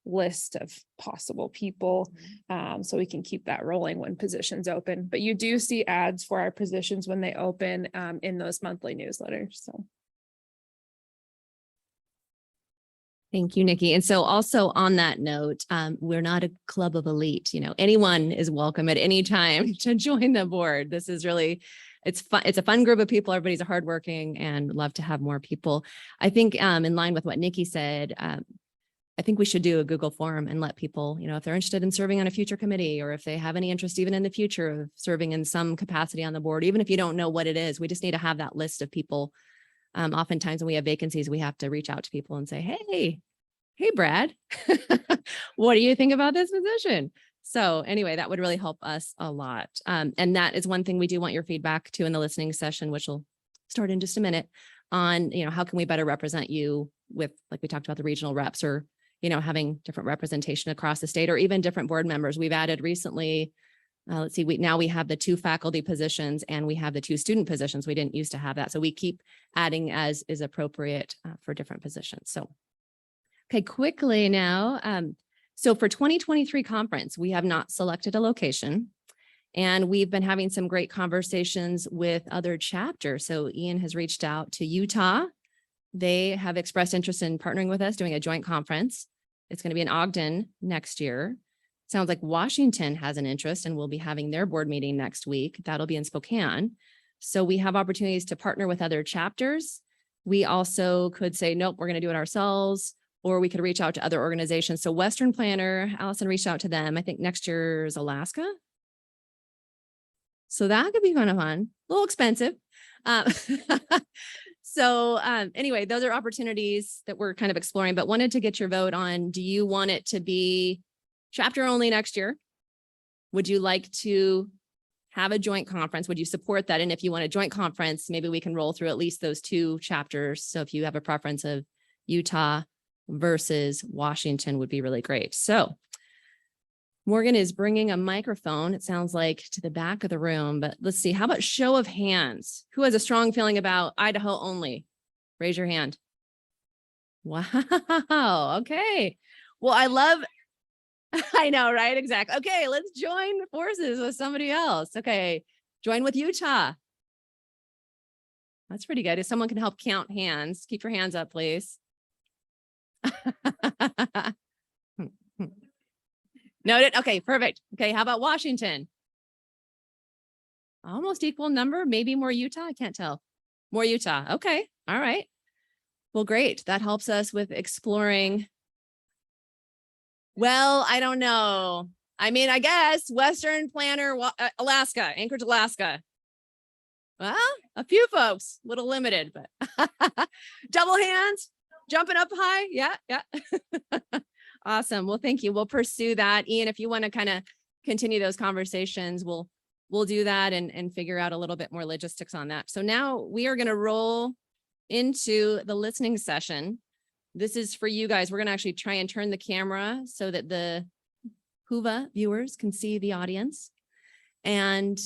list of possible people so we can keep that rolling when positions open. But you do see ads for our positions when they open in those monthly newsletters. So Thank you, Nikki. And so also on that note, we're not a club of elite, anyone is welcome at any time to join the board. This is really, it's fun. It's a fun group of people. Everybody's hardworking and love to have more people. I think in line with what Nikki said, I think we should do a Google form and let people, if they're interested in serving on a future committee, or if they have any interest even in the future of serving in some capacity on the board, even if you don't know what it is, we just need to have that list of people. Oftentimes when we have vacancies, we have to reach out to people and say, hey, Brad, what do you think about this position? So anyway, that would really help us a lot. And that is one thing we do want your feedback to in the listening session, which will start in just a minute, on, how can we better represent you with, like we talked about, the regional reps, or having different representation across the state, or even different board members. We've added recently, let's see, now we have the 2 faculty positions and we have the 2 student positions. We didn't used to have that. So we keep adding as is appropriate for different positions. So, okay, quickly now. So for 2023 conference, we have not selected a location, and we've been having some great conversations with other chapters. So Ian has reached out to Utah. They have expressed interest in partnering with us, doing a joint conference. It's going to be in Ogden next year. Sounds like Washington has an interest and will be having their board meeting next week. That'll be in Spokane. So we have opportunities to partner with other chapters. We also could say, nope, we're going to do it ourselves, or we could reach out to other organizations. So Western Planner, Allison reached out to them. I think next year is Alaska. So that could be kind of fun, a little expensive. So anyway, those are opportunities that we're kind of exploring, but wanted to get your vote on, do you want it to be chapter only next year? Would you like to have a joint conference? Would you support that? And if you want a joint conference, maybe we can roll through at least those 2 chapters. So if you have a preference of Utah versus Washington, would be really great. So Morgan is bringing a microphone, it sounds like, to the back of the room, but let's see. How about show of hands? Who has a strong feeling about Idaho only? Raise your hand. Wow. Okay. Well, I know, right? Exactly. Okay. Let's join forces with somebody else. Okay. Join with Utah. That's pretty good. If someone can help count hands, keep your hands up, please. Noted. Okay, perfect. Okay, how about Washington? Almost equal number, maybe more Utah. I can't tell. More Utah. Okay. All right. Well, great. That helps us with exploring. Well, I don't know. I mean, I guess Western Planner, Alaska, Anchorage, Alaska. Well, a few folks, a little limited, but double hands, jumping up high. Yeah. Awesome. Well, thank you. We'll pursue that. Ian, if you want to kind of continue those conversations, we'll do that and figure out a little bit more logistics on that. So now we are going to roll into the listening session. This is for you guys. We're going to actually try and turn the camera so that the Whova viewers can see the audience. And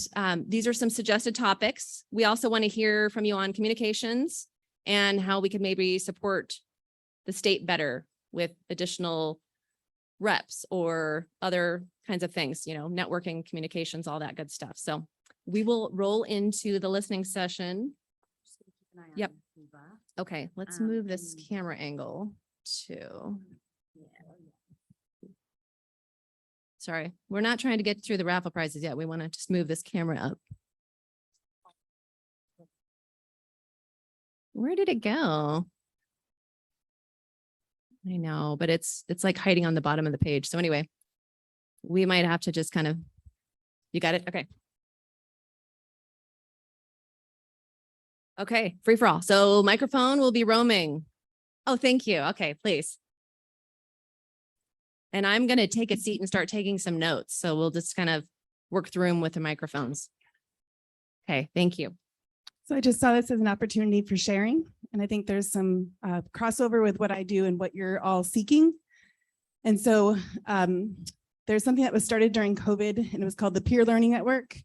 these are some suggested topics. We also want to hear from you on communications and how we can maybe support the state better with additional reps or other kinds of things, networking, communications, all that good stuff. So we will roll into the listening session. Yep. Okay, let's move this camera angle to. Sorry, we're not trying to get through the raffle prizes yet. We want to just move this camera up. Where did it go? I know, but it's like hiding on the bottom of the page. So anyway, we might have to just kind of, you got it? Okay. Okay, free for all. So microphone will be roaming. Oh, thank you. Okay, please. And I'm going to take a seat and start taking some notes. So we'll just kind of work through them with the microphones. Okay, thank you. So I just saw this as an opportunity for sharing. And I think there's some crossover with what I do and what you're all seeking. And so there's something that was started during COVID, and it was called the Peer Learning Network.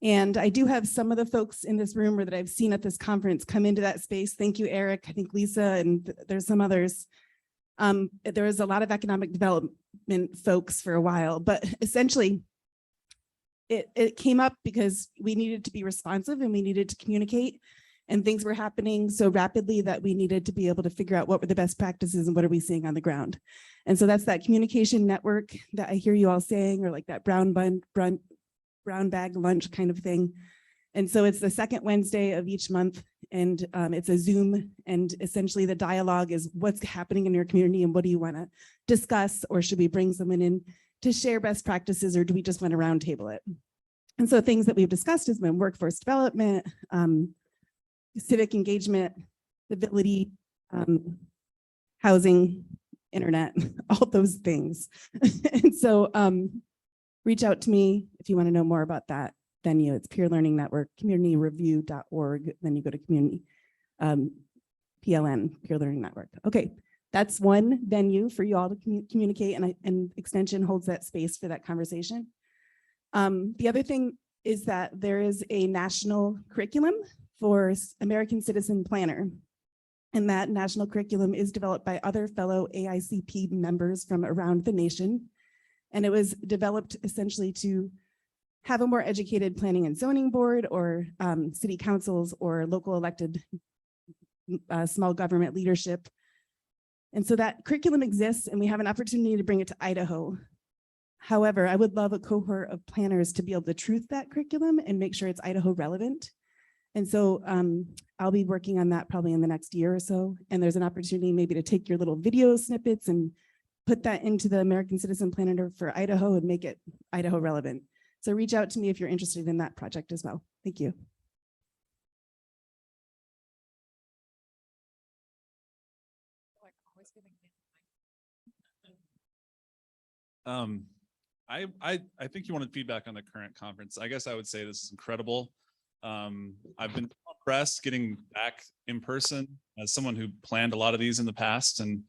And I do have some of the folks in this room or that I've seen at this conference come into that space. Thank you, Eric. I think Lisa, and there's some others. There was a lot of economic development folks for a while, but essentially it came up because we needed to be responsive and we needed to communicate, and things were happening so rapidly that we needed to be able to figure out what were the best practices and what are we seeing on the ground. And so that's that communication network that I hear you all saying, or like that brown bag lunch kind of thing. And so it's the second Wednesday of each month, and it's a Zoom, and essentially the dialogue is what's happening in your community and what do you want to discuss, or should we bring someone in to share best practices, or do we just want to roundtable it? And so things that we've discussed has been workforce development, civic engagement, civility, housing, internet, all those things. And so reach out to me if you want to know more about that venue. It's Peer Learning Network, communityreview.org. Then you go to community, PLN, Peer Learning Network. Okay, that's one venue for you all to communicate, and Extension holds that space for that conversation. The other thing is that there is a national curriculum for American Citizen Planner. And that national curriculum is developed by other fellow AICP members from around the nation. And it was developed essentially to have a more educated planning and zoning board, or city councils, or local elected small government leadership. And so that curriculum exists, and we have an opportunity to bring it to Idaho. However, I would love a cohort of planners to be able to truth that curriculum and make sure it's Idaho relevant. And so I'll be working on that probably in the next year or so. And there's an opportunity maybe to take your little video snippets and put that into the American Citizen Planner for Idaho and make it Idaho relevant. So reach out to me if you're interested in that project as well. Thank you. I think you wanted feedback on the current conference. I guess I would say this is incredible. I've been impressed getting back in person as someone who planned a lot of these in the past, and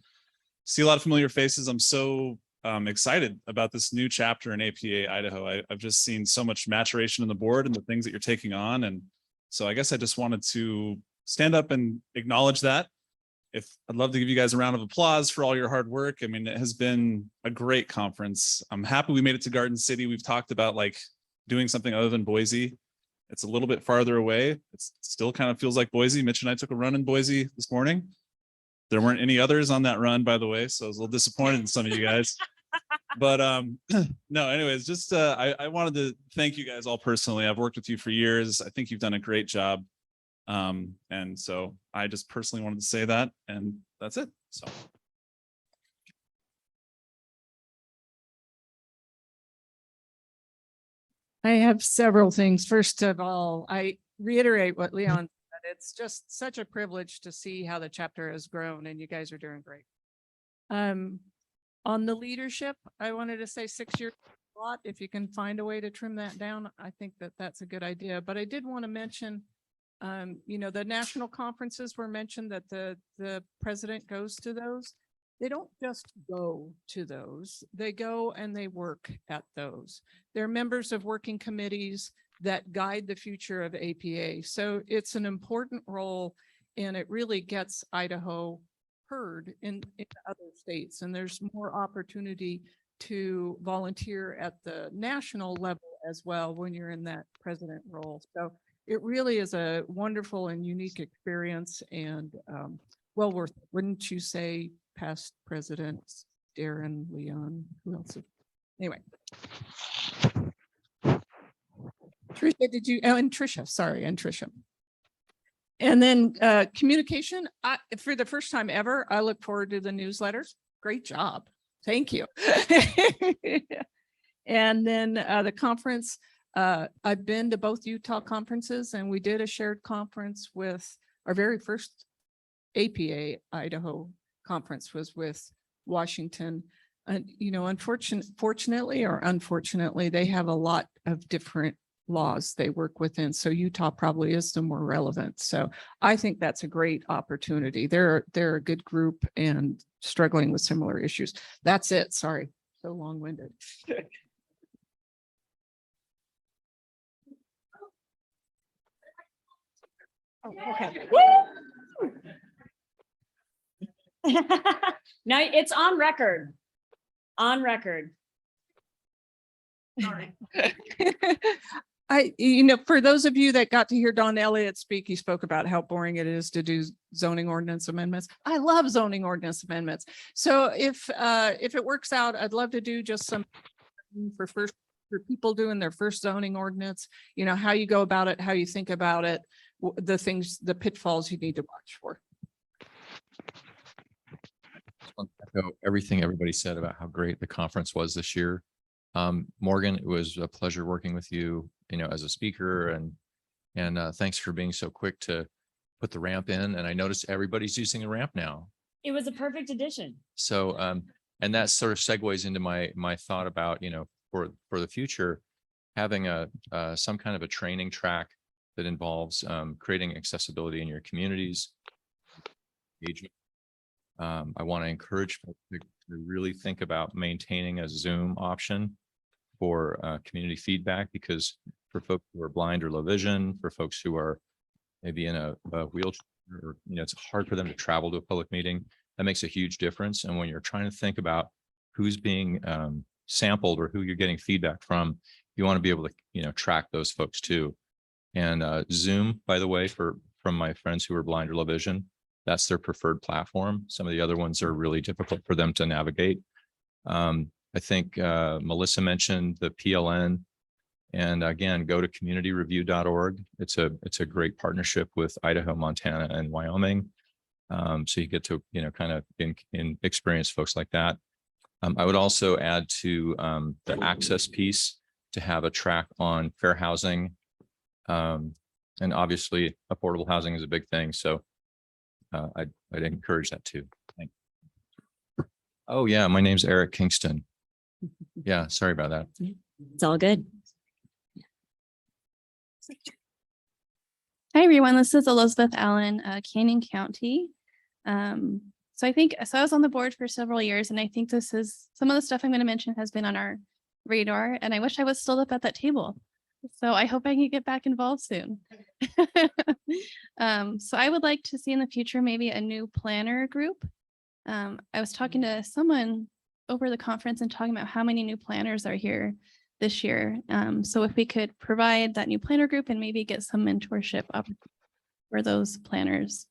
see a lot of familiar faces. I'm so excited about this new chapter in APA Idaho. I've just seen so much maturation in the board and the things that you're taking on. And so I guess I just wanted to stand up and acknowledge that. I'd love to give you guys a round of applause for all your hard work. I mean, it has been a great conference. I'm happy we made it to Garden City. We've talked about like doing something other than Boise. It's a little bit farther away. It still kind of feels like Boise. Mitch and I took a run in Boise this morning. There weren't any others on that run, by the way, so I was a little disappointed in some of you guys. But no, anyways, just I wanted to thank you guys all personally. I've worked with you for years. I think you've done a great job. And so I just personally wanted to say that, and that's it. So. I have several things. First of all, I reiterate what Leon said. It's just such a privilege to see how the chapter has grown, and you guys are doing great. On the leadership, I wanted to say 6 years a lot. If you can find a way to trim that down, I think that that's a good idea. But I did want to mention, the national conferences were mentioned, that the president goes to those. they don't just go to those, they go and they work at those. They're members of working committees that guide the future of APA. So it's an important role, and it really gets Idaho heard in other states. And there's more opportunity to volunteer at the national level as well when you're in that president role. So it really is a wonderful and unique experience, and well worth it. Wouldn't you say, past presidents, Darren, Leon, who else? Anyway. Trisha, did you, oh, and Trisha, sorry, and Trisha. And then communication, for the first time ever, I look forward to the newsletters. Great job. Thank you. And then the conference, I've been to both Utah conferences, and we did a shared conference with our very first APA Idaho conference was with Washington. And, you know, fortunately or unfortunately, they have a lot of different laws they work within. So Utah probably is the more relevant. So I think that's a great opportunity. They're a good group and struggling with similar issues. That's it. Sorry, so long-winded. Oh, okay. Now it's on record. On record. Sorry. You know, for those of you that got to hear Don Elliott speak, he spoke about how boring it is to do zoning ordinance amendments. I love zoning ordinance amendments. So if it works out, I'd love to do just some for people doing their first zoning ordinance, you know, how you go about it, how you think about it, the things, the pitfalls you need to watch for. Echo everything everybody said about how great the conference was this year. Morgan, it was a pleasure working with you, you know, as a speaker, and thanks for being so quick to put the ramp in. And I noticed everybody's using a ramp now. It was a perfect addition. So, and that sort of segues into my thought about, you know, for the future, having some kind of a training track that involves creating accessibility in your communities, engagement. I want to encourage folks to really think about maintaining a Zoom option for community feedback, because for folks who are blind or low vision, for folks who are maybe in a wheelchair, or, you know, it's hard for them to travel to a public meeting. That makes a huge difference. And when you're trying to think about who's being sampled or who you're getting feedback from, you want to be able to, you know, track those folks too. And Zoom, by the way, from my friends who are blind or low vision, that's their preferred platform. Some of the other ones are really difficult for them to navigate. I think Melissa mentioned the PLN, and again, go to communityreview.org. It's a great partnership with Idaho, Montana, and Wyoming. So you get to, you know, kind of experience folks like that. I would also add to the access piece to have a track on fair housing. And obviously affordable housing is a big thing. So I'd encourage that too. Thanks. Oh yeah, my name's Eric Kingston. Yeah, sorry about that. It's all good. Hi, everyone. This is Elizabeth Allen, Canyon County. So I was on the board for several years, and I think this is some of the stuff I'm going to mention has been on our radar, and I wish I was still up at that table. So I hope I can get back involved soon. So I would like to see in the future maybe a new planner group. I was talking to someone over the conference and talking about how many new planners are here this year. So if we could provide that new planner group and maybe get some mentorship up for those planners.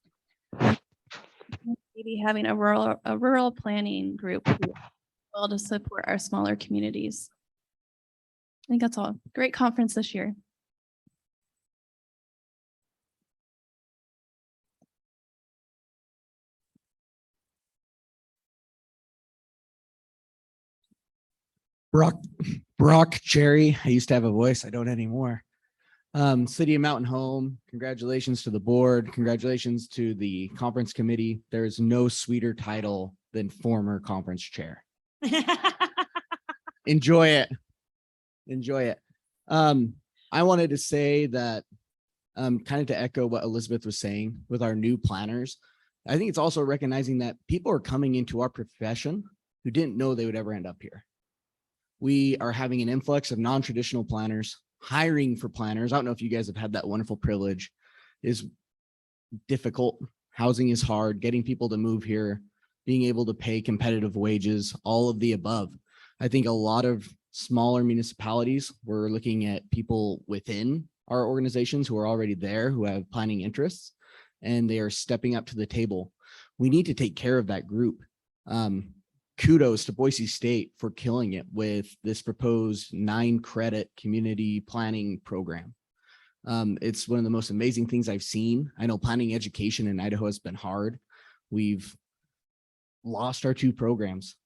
Maybe having a rural planning group as well to support our smaller communities. I think that's all. Great conference this year. Brock Cherry. I used to have a voice. I don't anymore. City of Mountain Home. Congratulations to the board. Congratulations to the conference committee. There is no sweeter title than former conference chair. Enjoy it. Enjoy it. I wanted to say that kind of to echo what Elizabeth was saying with our new planners. I think it's also recognizing that people are coming into our profession who didn't know they would ever end up here. We are having an influx of non-traditional planners, hiring for planners. I don't know if you guys have had that wonderful privilege. Is difficult. Housing is hard, getting people to move here, being able to pay competitive wages, all of the above. I think a lot of smaller municipalities, we're looking at people within our organizations who are already there, who have planning interests, and they are stepping up to the table. We need to take care of that group. Kudos to Boise State for killing it with this proposed 9-credit community planning program. It's one of the most amazing things I've seen. I know planning education in Idaho has been hard. We've lost our 2 programs.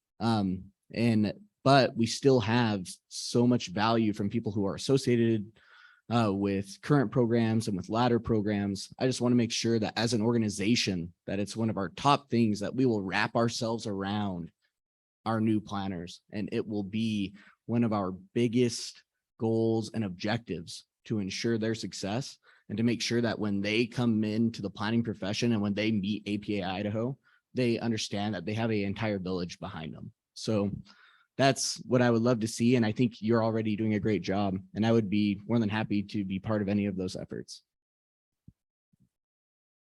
But we still have so much value from people who are associated with current programs and with latter programs. I just want to make sure that as an organization, that it's one of our top things that we will wrap ourselves around our new planners, and it will be one of our biggest goals and objectives to ensure their success and to make sure that when they come into the planning profession and when they meet APA Idaho, they understand that they have an entire village behind them. So that's what I would love to see. And I think you're already doing a great job, and I would be more than happy to be part of any of those efforts.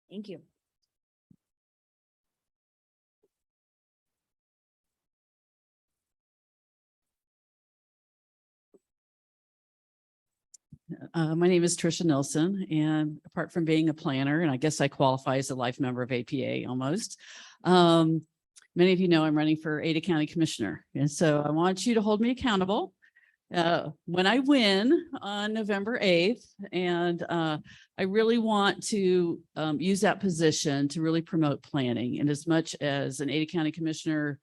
Thank you. My name is Tricia Nilsson, and apart from being a planner, and I guess I qualify as a life member of APA almost, many of you know I'm running for Ada County Commissioner. And so I want you to hold me accountable when I win on November 8th. And I really want to use that position to really promote planning. And as much as an Ada County Commissioner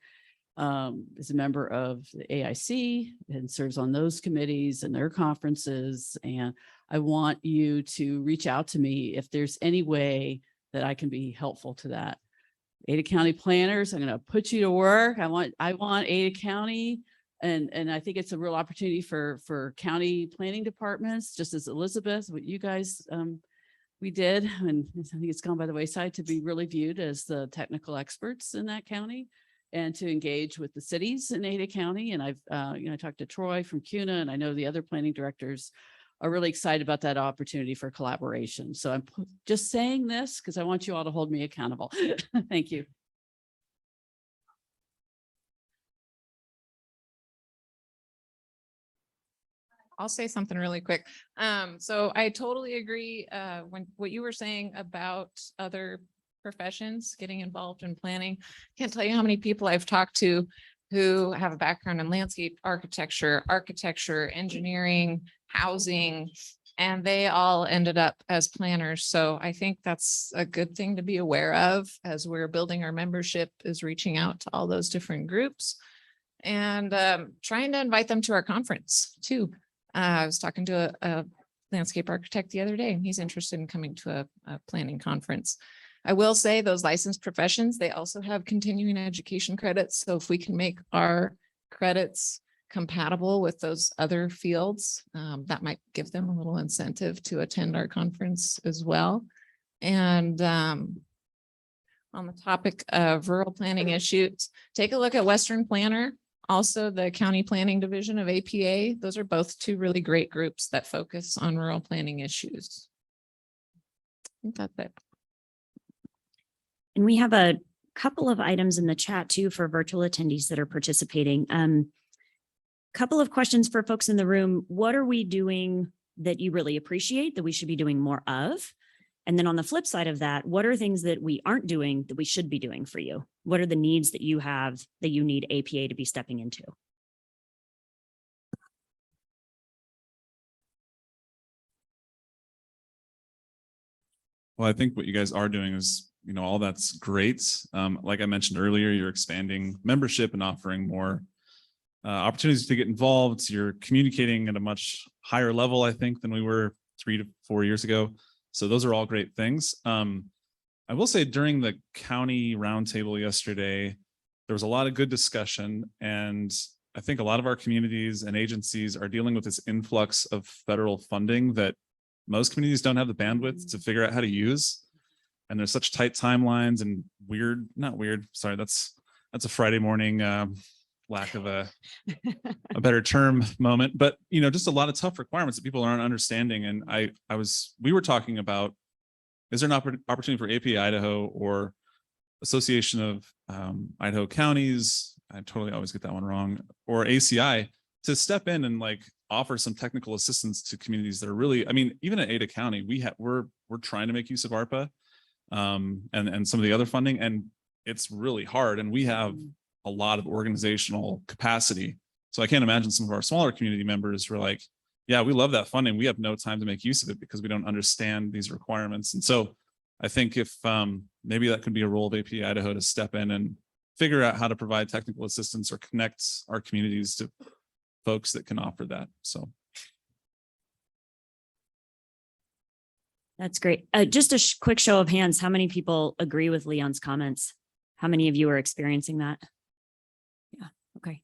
is a member of the AIC and serves on those committees and their conferences. And I want you to reach out to me if there's any way that I can be helpful to that. Ada County planners, I'm going to put you to work. I want Ada County, and I think it's a real opportunity for county planning departments, just as Elizabeth, what you guys we did, and I think it's gone by the wayside, to be really viewed as the technical experts in that county, and to engage with the cities in Ada County. And I've I talked to Troy from CUNA, and I know the other planning directors are really excited about that opportunity for collaboration. So I'm just saying this because I want you all to hold me accountable. Thank you. I'll say something really quick. So I totally agree when what you were saying about other professions getting involved in planning. Can't tell you how many people I've talked to who have a background in landscape architecture, engineering, housing, and they all ended up as planners. So I think that's a good thing to be aware of as we're building our membership, is reaching out to all those different groups and trying to invite them to our conference too. I was talking to a landscape architect the other day, and he's interested in coming to a planning conference. I will say those licensed professions, they also have continuing education credits. So if we can make our credits compatible with those other fields, that might give them a little incentive to attend our conference as well. And on the topic of rural planning issues, take a look at Western Planner, also the County Planning Division of APA. Those are both 2 really great groups that focus on rural planning issues. I think that's it. And we have a couple of items in the chat too for virtual attendees that are participating. Couple of questions for folks in the room. What are we doing that you really appreciate that we should be doing more of? And then on the flip side of that, what are things that we aren't doing that we should be doing for you? What are the needs that you have that you need APA to be stepping into? Well, I think what you guys are doing is, all that's great. Like I mentioned earlier, you're expanding membership and offering more opportunities to get involved. You're communicating at a much higher level, I think, than we were 3 to 4 years ago. So those are all great things. I will say during the county roundtable yesterday, there was a lot of good discussion, and I think a lot of our communities and agencies are dealing with this influx of federal funding that most communities don't have the bandwidth to figure out how to use. and there's such tight timelines and not weird. Sorry, that's a Friday morning, lack of a better term moment, but just a lot of tough requirements that people aren't understanding. And we were talking about, is there an opportunity for APA Idaho or Association of Idaho Counties? I totally always get that one wrong, or ACI, to step in and like offer some technical assistance to communities that are really, even at Ada County, we're trying to make use of ARPA and some of the other funding, and it's really hard. And we have a lot of organizational capacity. So I can't imagine some of our smaller community members were like, yeah, we love that funding. We have no time to make use of it because we don't understand these requirements. And so I think if maybe that could be a role of APA Idaho to step in and figure out how to provide technical assistance or connect our communities to folks that can offer that. So. That's great. Just a quick show of hands. How many people agree with Leon's comments? How many of you are experiencing that? Yeah. Okay.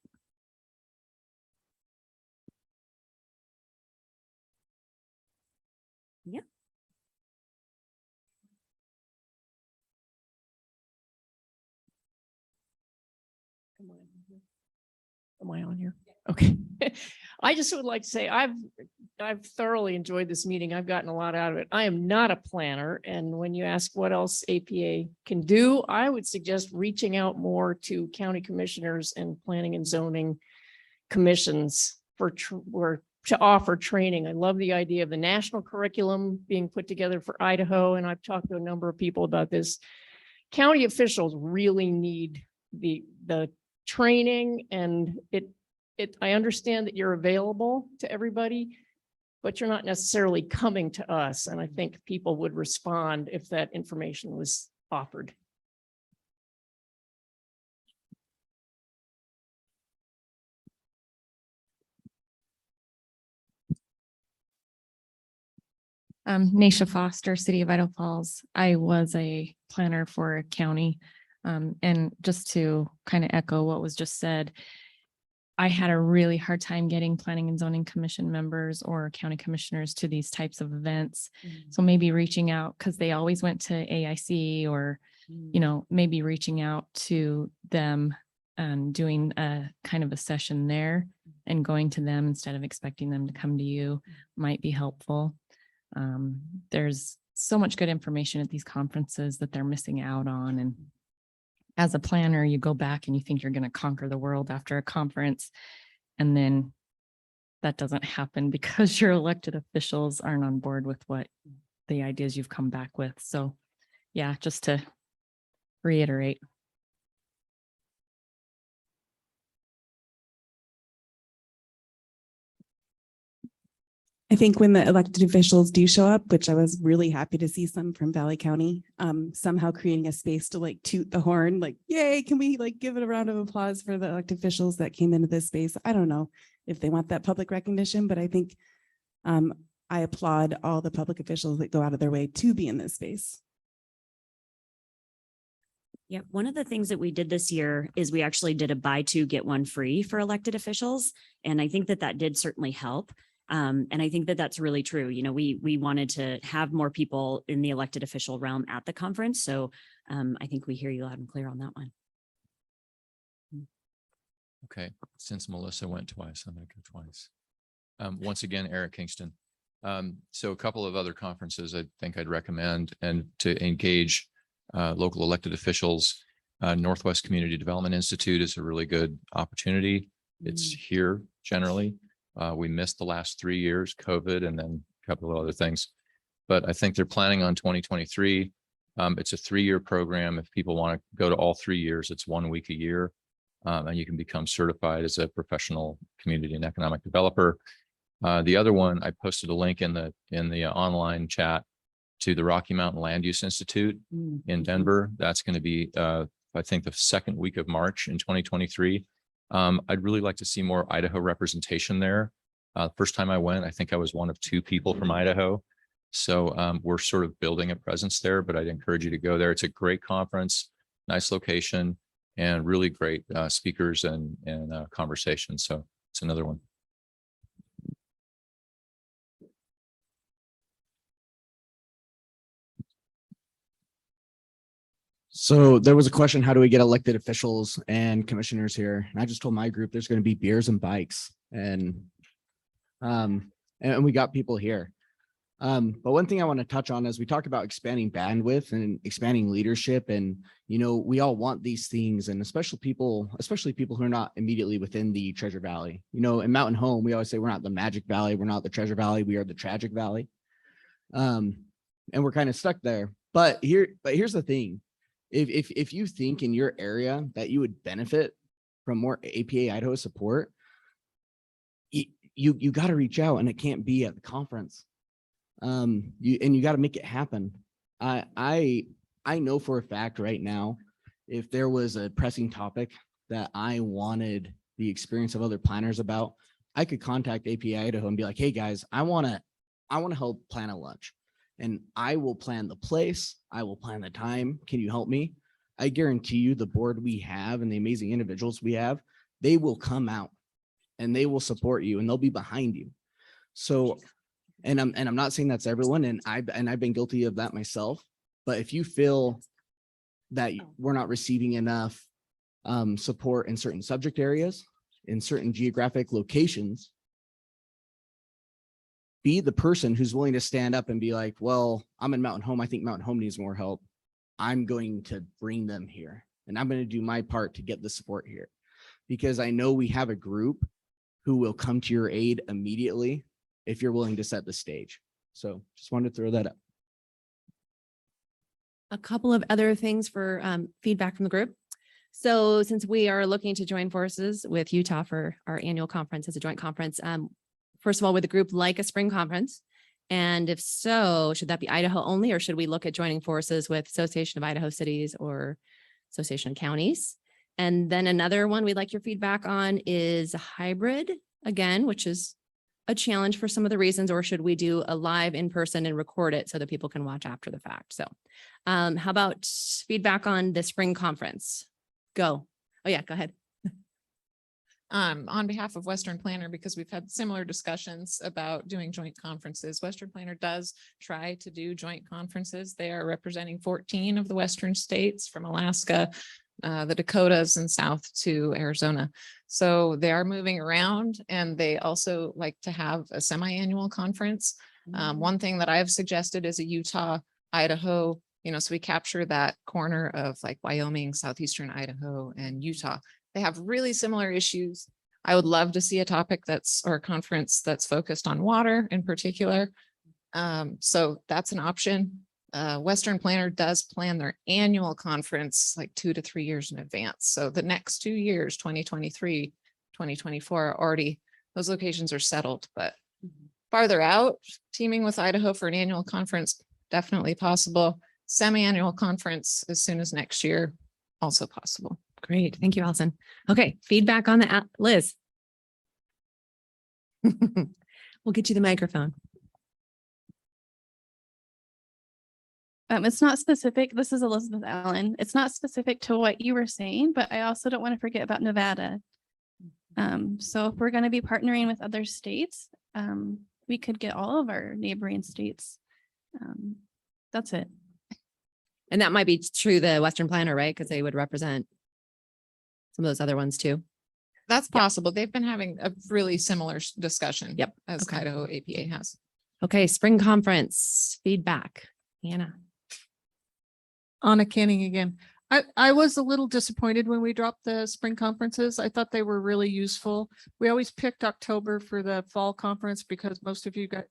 Yeah. Am I on here? Okay. I just would like to say I've thoroughly enjoyed this meeting. I've gotten a lot out of it. I am not a planner. And when you ask what else APA can do, I would suggest reaching out more to county commissioners and planning and zoning commissions to offer training. I love the idea of the national curriculum being put together for Idaho. And I've talked to a number of people about this. County officials really need the training, and I understand that you're available to everybody, but you're not necessarily coming to us. And I think people would respond if that information was offered. Naisha Foster, City of Idaho Falls. I was a planner for a county. And just to kind of echo what was just said, I had a really hard time getting planning and zoning commission members or county commissioners to these types of events. So maybe reaching out, because they always went to AIC, or, maybe reaching out to them and doing a kind of a session there and going to them instead of expecting them to come to you might be helpful. There's so much good information at these conferences that they're missing out on. And as a planner, you go back and you think you're going to conquer the world after a conference, and then that doesn't happen because your elected officials aren't on board with what the ideas you've come back with. So yeah, just to reiterate. I think when the elected officials do show up, which I was really happy to see some from Valley County, somehow creating a space to like toot the horn, like, yay, can we like give it a round of applause for the elected officials that came into this space? I don't know if they want that public recognition, but I think I applaud all the public officials that go out of their way to be in this space. Yeah, one of the things that we did this year is we actually did a buy two, get one free for elected officials. And I think that did certainly help. And I think that that's really true. We wanted to have more people in the elected official realm at the conference. So I think we hear you loud and clear on that one. Okay, since Melissa went twice, I'm going to go twice. Once again, Eric Kingston. So a couple of other conferences I think I'd recommend, and to engage local elected officials. Northwest Community Development Institute is a really good opportunity. It's here generally. We missed the last 3 years, COVID, and then a couple of other things. But I think they're planning on 2023. It's a 3-year program. If people want to go to all 3 years, it's 1 week a year. And you can become certified as a professional community and economic developer. The other one, I posted a link in the online chat to the Rocky Mountain Land Use Institute in Denver. That's going to be, I think, the second week of March in 2023. I'd really like to see more Idaho representation there. First time I went, I think I was one of 2 people from Idaho. So we're sort of building a presence there, but I'd encourage you to go there. It's a great conference, nice location, and really great speakers and conversations. So it's another one. So there was a question, how do we get elected officials and commissioners here? And I just told my group there's going to be beers and bikes and we got people here. But one thing I want to touch on is we talk about expanding bandwidth and expanding leadership. And, you know, we all want these things, and especially people who are not immediately within the Treasure Valley. You know, in Mountain Home, we always say we're not the Magic Valley. We're not the Treasure Valley. We are the Tragic Valley. And we're kind of stuck there. But here's the thing. If you think in your area that you would benefit from more APA Idaho support, you got to reach out, and it can't be at the conference. You got to make it happen. I know for a fact right now, if there was a pressing topic that I wanted the experience of other planners about, I could contact APA Idaho and be like, hey guys, I want to help plan a lunch, and I will plan the place. I will plan the time. Can you help me? I guarantee you the board we have and the amazing individuals we have, they will come out and they will support you and they'll be behind you. So, and I'm not saying that's everyone, and I've been guilty of that myself, but if you feel that we're not receiving enough support in certain subject areas, in certain geographic locations, be the person who's willing to stand up and be like, well, I'm in Mountain Home. I think Mountain Home needs more help. I'm going to bring them here, and I'm going to do my part to get the support here, because I know we have a group who will come to your aid immediately if you're willing to set the stage. So just wanted to throw that up. A couple of other things for feedback from the group. So since we are looking to join forces with Utah for our annual conference as a joint conference, first of all, would the group like a spring conference? And if so, should that be Idaho only, or should we look at joining forces with Association of Idaho Cities or Association of Counties? And then another one we'd like your feedback on is a hybrid, again, which is a challenge for some of the reasons, or should we do a live in person and record it so that people can watch after the fact? So how about feedback on the spring conference? Go. Oh yeah, go ahead. On behalf of Western Planner, because we've had similar discussions about doing joint conferences, Western Planner does try to do joint conferences. They are representing 14 of the Western states, from Alaska, the Dakotas, and south to Arizona. So they are moving around, and they also like to have a semi-annual conference. One thing that I've suggested is a Utah, Idaho, so we capture that corner of like Wyoming, southeastern Idaho, and Utah. They have really similar issues. I would love to see a topic or a conference that's focused on water in particular. So that's an option. Western Planner does plan their annual conference like 2 to 3 years in advance. So the next 2 years, 2023, 2024, already, those locations are settled, but farther out, teaming with Idaho for an annual conference, definitely possible. Semi-annual conference as soon as next year, also possible. Great. Thank you, Allison. Okay. Feedback on the Liz. We'll get you the microphone. It's not specific. This is Elizabeth Allen. It's not specific to what you were saying, but I also don't want to forget about Nevada. So if we're going to be partnering with other states, we could get all of our neighboring states. That's it. And that might be true, the Western Planner, right? Because they would represent some of those other ones too. That's possible. They've been having a really similar discussion. Yep. As Okay. Idaho APA has. Okay. Spring conference feedback. Anna. Anna Canning again. I was a little disappointed when we dropped the spring conferences. I thought they were really useful. We always picked October for the fall conference because most of you got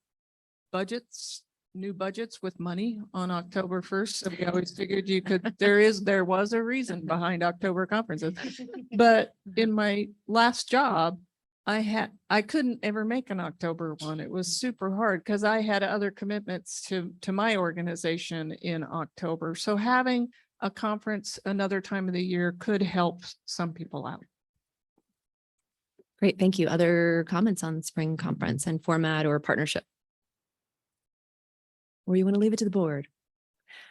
new budgets with money on October 1st. So we always figured there was a reason behind October conferences. But in my last job, I couldn't ever make an October one. It was super hard because I had other commitments to my organization in October. So having a conference another time of the year could help some people out. Great. Thank you. Other comments on spring conference and format or partnership? Or you want to leave it to the board?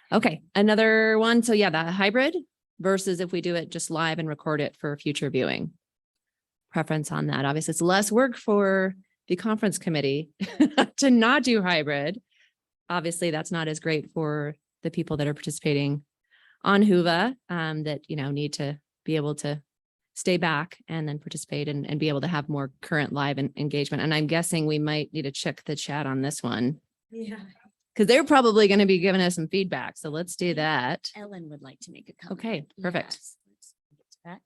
Okay. Another one. So yeah, that hybrid versus if we do it just live and record it for future viewing. Preference on that. Obviously, it's less work for the conference committee to not do hybrid. Obviously, that's not as great for the people that are participating on Huva that, need to be able to stay back and then participate and be able to have more current live engagement. And I'm guessing we might need to check the chat on this one Yeah. because they're probably going to be giving us some feedback. So let's do that. Ellen would like to make a comment. Okay, perfect. Yes. Let's get to that.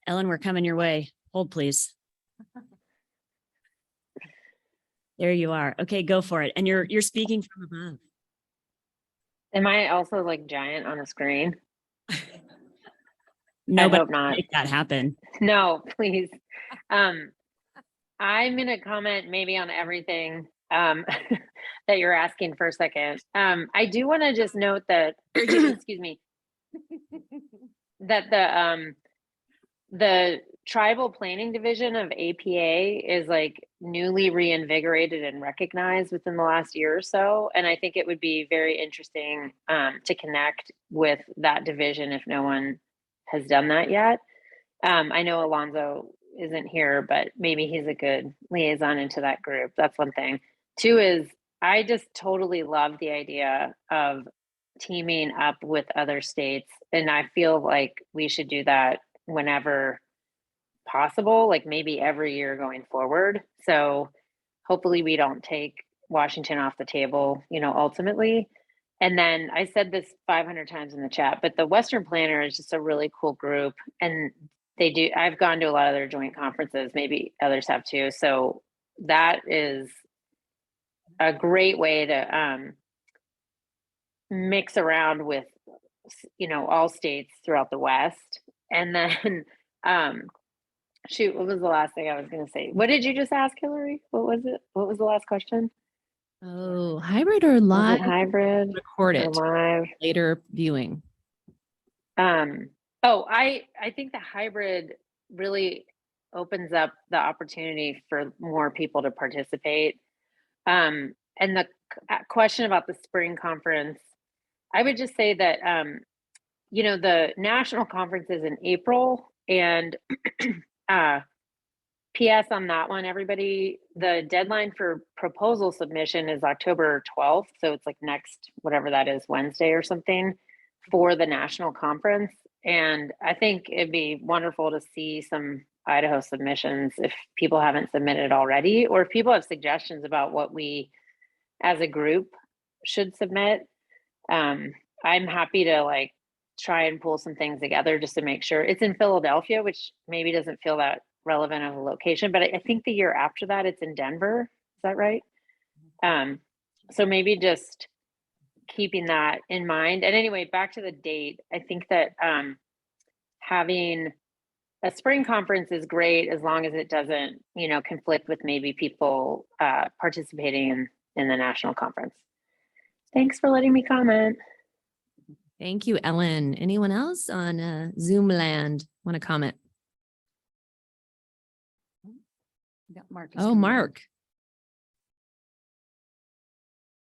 Ellen, we're coming your way. Hold, please. There you are. Okay, go for it. And you're speaking from above. Am I also like giant on a screen? No, but hope not. make that happen. No, please. I'm gonna comment maybe on everything that you're asking for a second. I do want to just note that excuse me, that the tribal planning division of APA is like newly reinvigorated and recognized within the last year or so. And I think it would be very interesting to connect with that division if no one has done that yet. I know Alonzo isn't here, but maybe he's a good liaison into that group. That's one thing. Two is I just totally love the idea of teaming up with other states. And I feel like we should do that whenever possible, like maybe every year going forward. So hopefully we don't take Washington off the table, ultimately. And then I said this 500 times in the chat, but the Western Planner is just a really cool group. And I've gone to a lot of their joint conferences, maybe others have too. So that is a great way to mix around with, all states throughout the West. And then, shoot, what was the last thing I was going to say? What did you just ask, Hillary? What was it? What was the last question? Oh, hybrid or live? Hybrid, record it live, later viewing. I think the hybrid really opens up the opportunity for more people to participate. And the question about the spring conference, I would just say that, the national conference is in April, and PS on that one, everybody, the deadline for proposal submission is October 12th. So it's like next, whatever that is, Wednesday or something for the national conference. And I think it'd be wonderful to see some Idaho submissions if people haven't submitted already, or if people have suggestions about what we as a group should submit. I'm happy to try and pull some things together just to make sure. It's in Philadelphia, which maybe doesn't feel that relevant of a location, but I think the year after that it's in Denver. Is that right? So maybe just keeping that in mind. And anyway, back to the date, I think that having a spring conference is great as long as it doesn't, conflict with maybe people participating in the national conference. Thanks for letting me comment. Thank you, Ellen. Anyone else on Zoom land want to comment? Mark. Oh, Mark,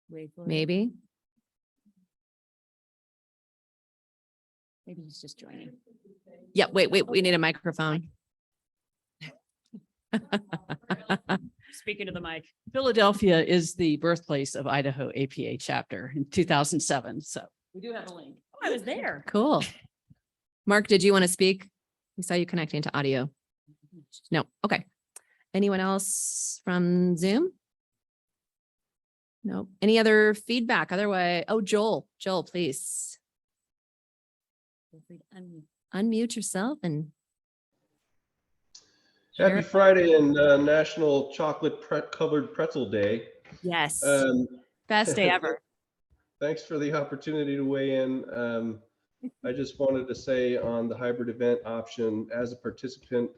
Wait for it. maybe. Maybe he's just joining. Yeah, wait, we need a microphone. Speaking to the mic. Philadelphia is the birthplace of Idaho APA chapter in 2007. So we do have a link. Oh, I was there. Cool. Mark, did you want to speak? We saw you connecting to audio. No, okay. Anyone else from Zoom? No. Any other feedback? Otherwise, Joel, please. Feel free to unmute. Unmute yourself and Happy share. Friday and National Chocolate Covered Pretzel Day. Yes. Best day ever. Thanks for the opportunity to weigh in. I just wanted to say on the hybrid event option, as a participant,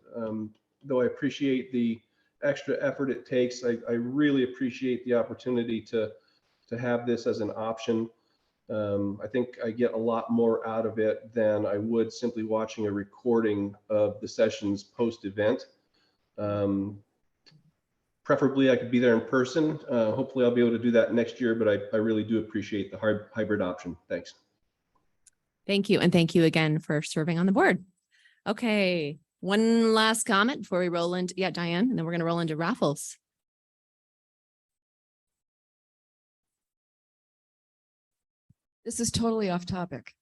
though I appreciate the extra effort it takes, I really appreciate the opportunity to have this as an option. I think I get a lot more out of it than I would simply watching a recording of the sessions post-event. Preferably I could be there in person. Hopefully I'll be able to do that next year, but I really do appreciate the hybrid option. Thanks. Thank you. And thank you again for serving on the board. Okay. One last comment before we roll into, Diane, and then we're going to roll into raffles. This is totally off topic.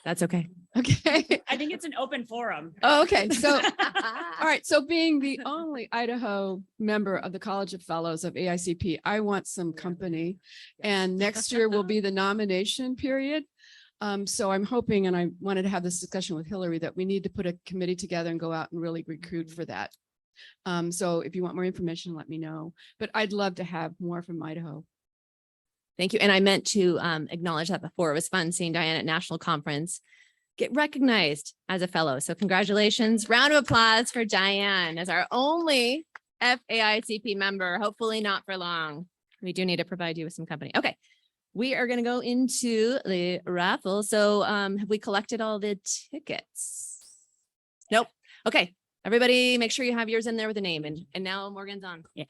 That's okay. Okay. I think it's an open forum. Oh, okay. So, all right. So being the only Idaho member of the College of Fellows of AICP, I want some company. And next year will be the nomination period. So I'm hoping, and I wanted to have this discussion with Hillary, that we need to put a committee together and go out and really recruit for that. So if you want more information, let me know. But I'd love to have more from Idaho. Thank you. And I meant to acknowledge that before. It was fun seeing Diane at National Conference get recognized as a fellow. So congratulations. Round of applause for Diane as our only FAICP member. Hopefully not for long. We do need to provide you with some company. Okay. We are going to go into the raffle. So have we collected all the tickets? Nope. Okay. Everybody make sure you have yours in there with a name. And now Morgan's on. Yeah.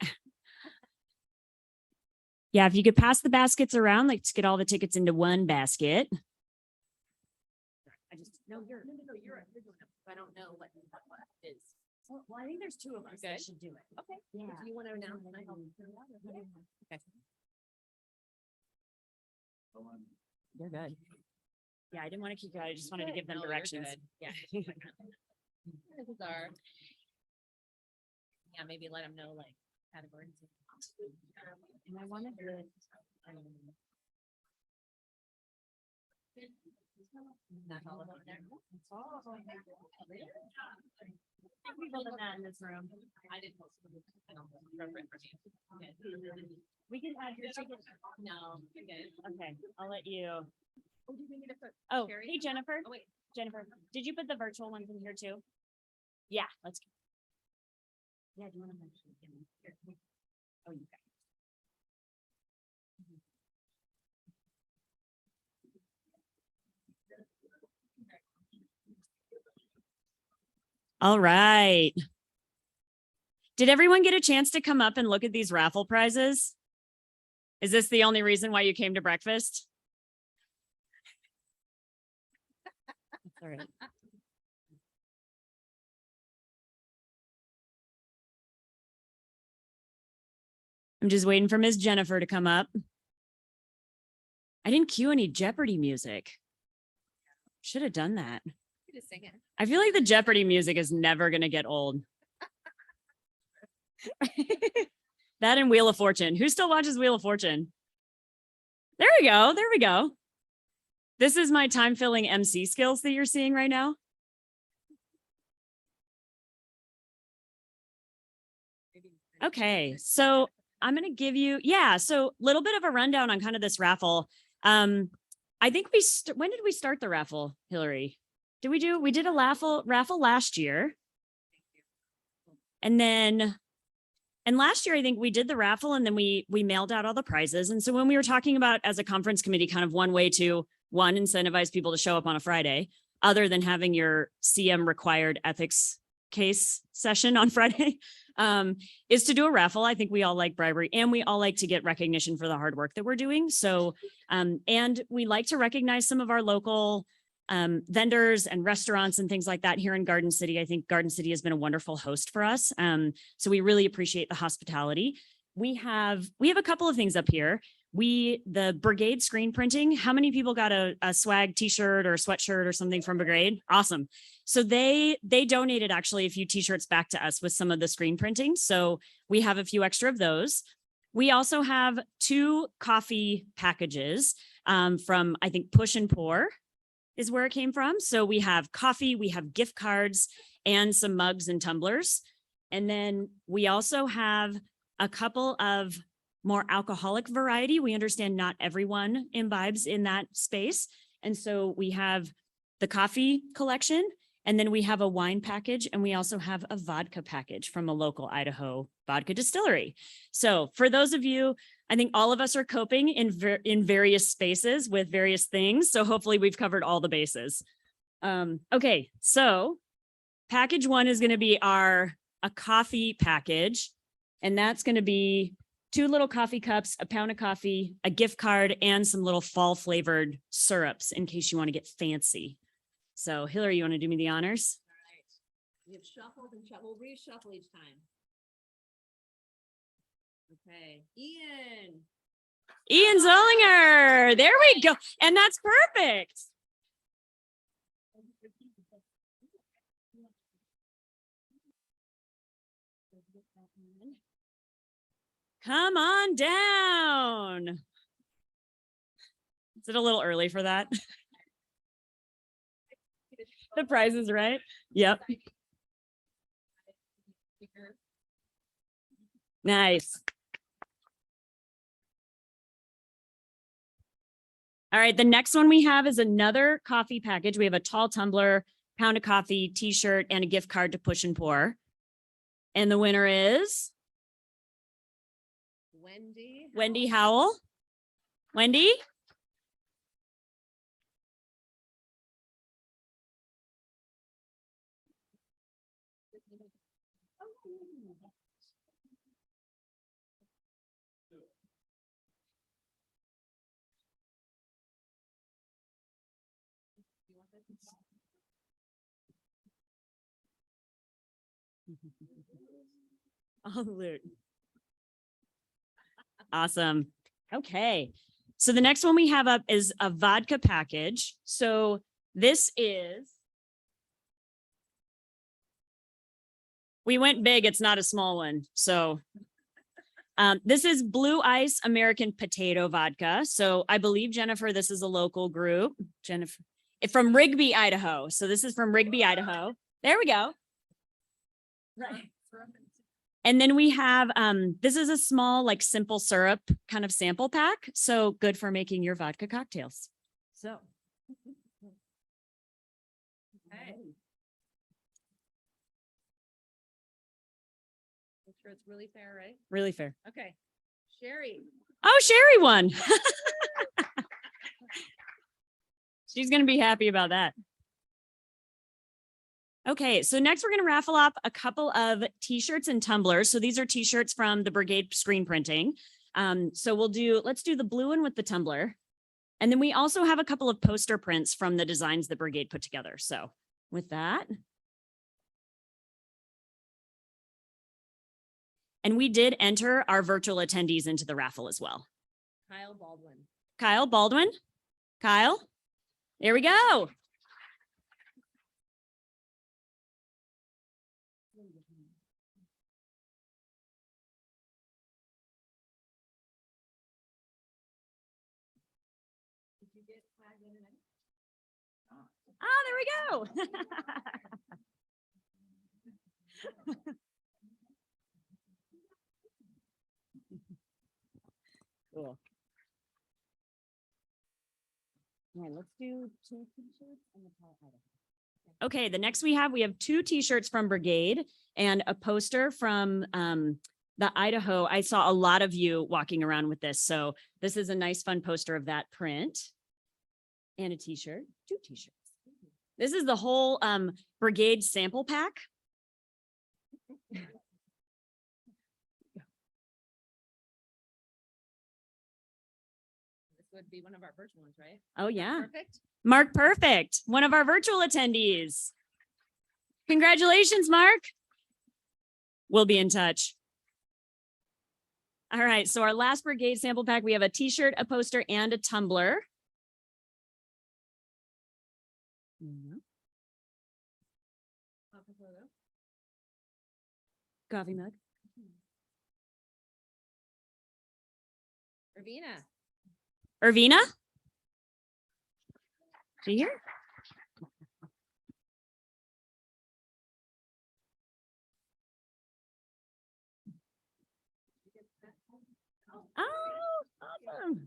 Yeah, if you could pass the baskets around, let's get all the tickets into one basket. No, you're doing it. I don't know what is. Well, I think there's two of us that should do it. Okay. Yeah. If you want to announce, then I help. Okay. You're good. Yeah, I didn't want to keep going. I just wanted to give them No, you're directions. good. Yeah. This is our. Yeah, maybe let them know like categories. And I wanted to. Not all of them there. We built that in this room. I didn't post it. I don't remember it for me. We can add your ticket. No, you're good. Okay, I'll let you. Oh, do we need to put Oh, Carrie? hey, Jennifer. Oh, wait. Jennifer, did you put the virtual ones in here too? Yeah, let's. Yeah, do you want to mention? Oh, you got it. All right. Did everyone get a chance to come up and look at these raffle prizes? Is this the only reason why you came to breakfast? All right. I'm just waiting for Miss Jennifer to come up. I didn't cue any Jeopardy music. Should have done that. Just sing it. I feel like the Jeopardy music is never going to get old. That and Wheel of Fortune. Who still watches Wheel of Fortune? There we go. There we go. This is my time-filling MC skills that you're seeing right now. Okay, so I'm going to give you, so a little bit of a rundown on kind of this raffle. I think when did we start the raffle, Hillary? We did a raffle last year. And last year, I think we did the raffle and then we mailed out all the prizes. And so when we were talking about as a conference committee, kind of one way to incentivize people to show up on a Friday, other than having your CM required ethics case session on Friday, is to do a raffle. I think we all like bribery and we all like to get recognition for the hard work that we're doing. So, and we like to recognize some of our local vendors and restaurants and things like that here in Garden City. I think Garden City has been a wonderful host for us. So we really appreciate the hospitality. We have a couple of things up here. The Brigade screen printing. How many people got a swag t-shirt or sweatshirt or something from Brigade? Awesome. So they donated actually a few t-shirts back to us with some of the screen printing. So we have a few extra of those. We also have 2 coffee packages from, I think, Push and Pour is where it came from. So we have coffee, we have gift cards and some mugs and tumblers. And then we also have a couple of more alcoholic variety. We understand not everyone imbibes in that space. And so we have the coffee collection, and then we have a wine package, and we also have a vodka package from a local Idaho vodka distillery. So for those of you, I think all of us are coping in various spaces with various things. So hopefully we've covered all the bases. Okay, so package 1 is going to be a coffee package, and that's going to be 2 little coffee cups, a pound of coffee, a gift card, and some little fall flavored syrups in case you want to get fancy. So Hillary, you want to do me the honors? All right. We have shuffled and we'll reshuffle each time. Okay, Ian Zollinger. There we go. And that's perfect. Come on down. Is it a little early for that? The price is right. Yep. Nice. All right, the next one we have is another coffee package. We have a tall tumbler, pound of coffee, t-shirt, and a gift card to Push and Pour. And the winner is Wendy Howell. Wendy? Oh, loot. Awesome. Okay. So the next one we have up is a vodka package. So this is, we went big. It's not a small one. So this is Blue Ice American Potato Vodka. So I believe, Jennifer, this is a local group. Jennifer, from Rigby, Idaho. So this is from Rigby, Idaho. There we go. Right. And then we have, this is a small, like simple syrup kind of sample pack. So good for making your vodka cocktails. So. Okay. Make sure it's really fair, right? Really fair. Okay. Sherry. Oh, Sherry won. She's going to be happy about that. Okay, so next we're going to raffle off a couple of t-shirts and tumblers. So these are t-shirts from the Brigade Screen Printing. So let's do the blue one with the tumbler. And then we also have a couple of poster prints from the designs the Brigade put together. So with that. And we did enter our virtual attendees into the raffle as well. Kyle Baldwin. Kyle Baldwin. Kyle, there we go. Oh, there we go. Cool. All right, let's do 2 t-shirts and the tall item. Okay, the next we have 2 t-shirts from Brigade and a poster from the Idaho. I saw a lot of you walking around with this. So this is a nice fun poster of that print and a t-shirt, 2 t-shirts. This is the whole Brigade sample pack. This would be one of our virtual ones, right? Oh, yeah. Perfect. Mark Perfect, one of our virtual attendees. Congratulations, Mark. We'll be in touch. All right, so our last Brigade sample pack, we have a t-shirt, a poster, and a tumbler. Coffee mug. Irvina? She here? Oh, awesome.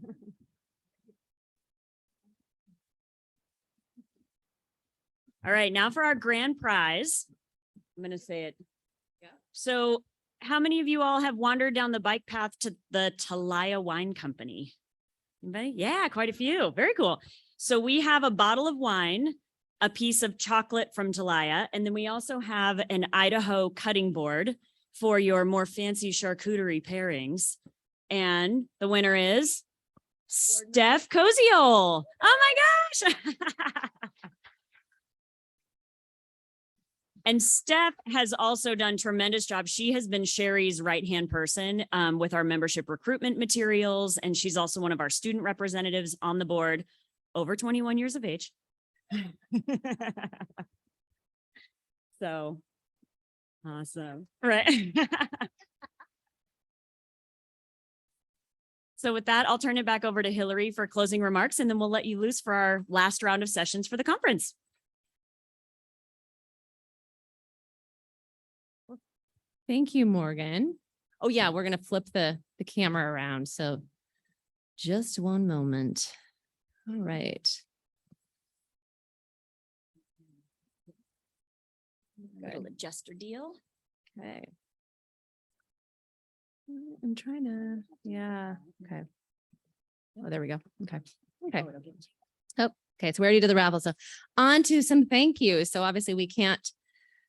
All right, now for our grand prize. I'm going to say it. Yeah. So how many of you all have wandered down the bike path to the Talaya Wine Company? Anybody? Yeah, quite a few. Very cool. So we have a bottle of wine, a piece of chocolate from Talaya, and then we also have an Idaho cutting board for your more fancy charcuterie pairings. And the winner is Steph Koziol. Oh my gosh. And Steph has also done tremendous job. She has been Sherry's right-hand person with our membership recruitment materials. And she's also one of our student representatives on the board, over 21 years of age. So awesome, right? So with that, I'll turn it back over to Hillary for closing remarks, and then we'll let you loose for our last round of sessions for the conference. Thank you, Morgan. Oh yeah, we're gonna flip the camera around. So just one moment. All right. Little adjuster deal. Okay. I'm trying to, yeah, okay. Oh, there we go. Okay. Okay. Oh, okay. So we already did the raffle. So on to some thank yous. So obviously we can't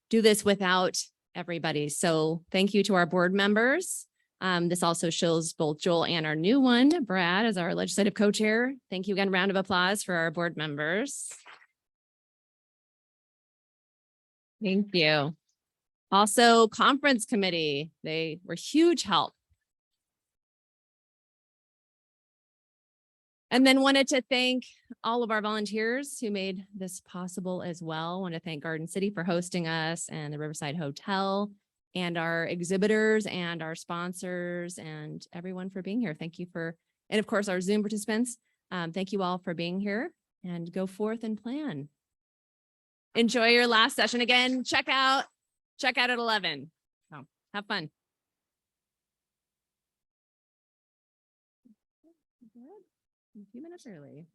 do this without everybody. So thank you to our board members. This also shows both Joel and our new one, Brad, as our legislative co-chair. Thank you again. Round of applause for our board members. Thank you. Also, conference committee, they were huge help. And then wanted to thank all of our volunteers who made this possible as well. Want to thank Garden City for hosting us and the Riverside Hotel and our exhibitors and our sponsors and everyone for being here. Thank you for, and of course, our Zoom participants. Thank you all for being here and go forth and plan. Enjoy your last session. Again, check out at 11. So have fun. A few minutes early.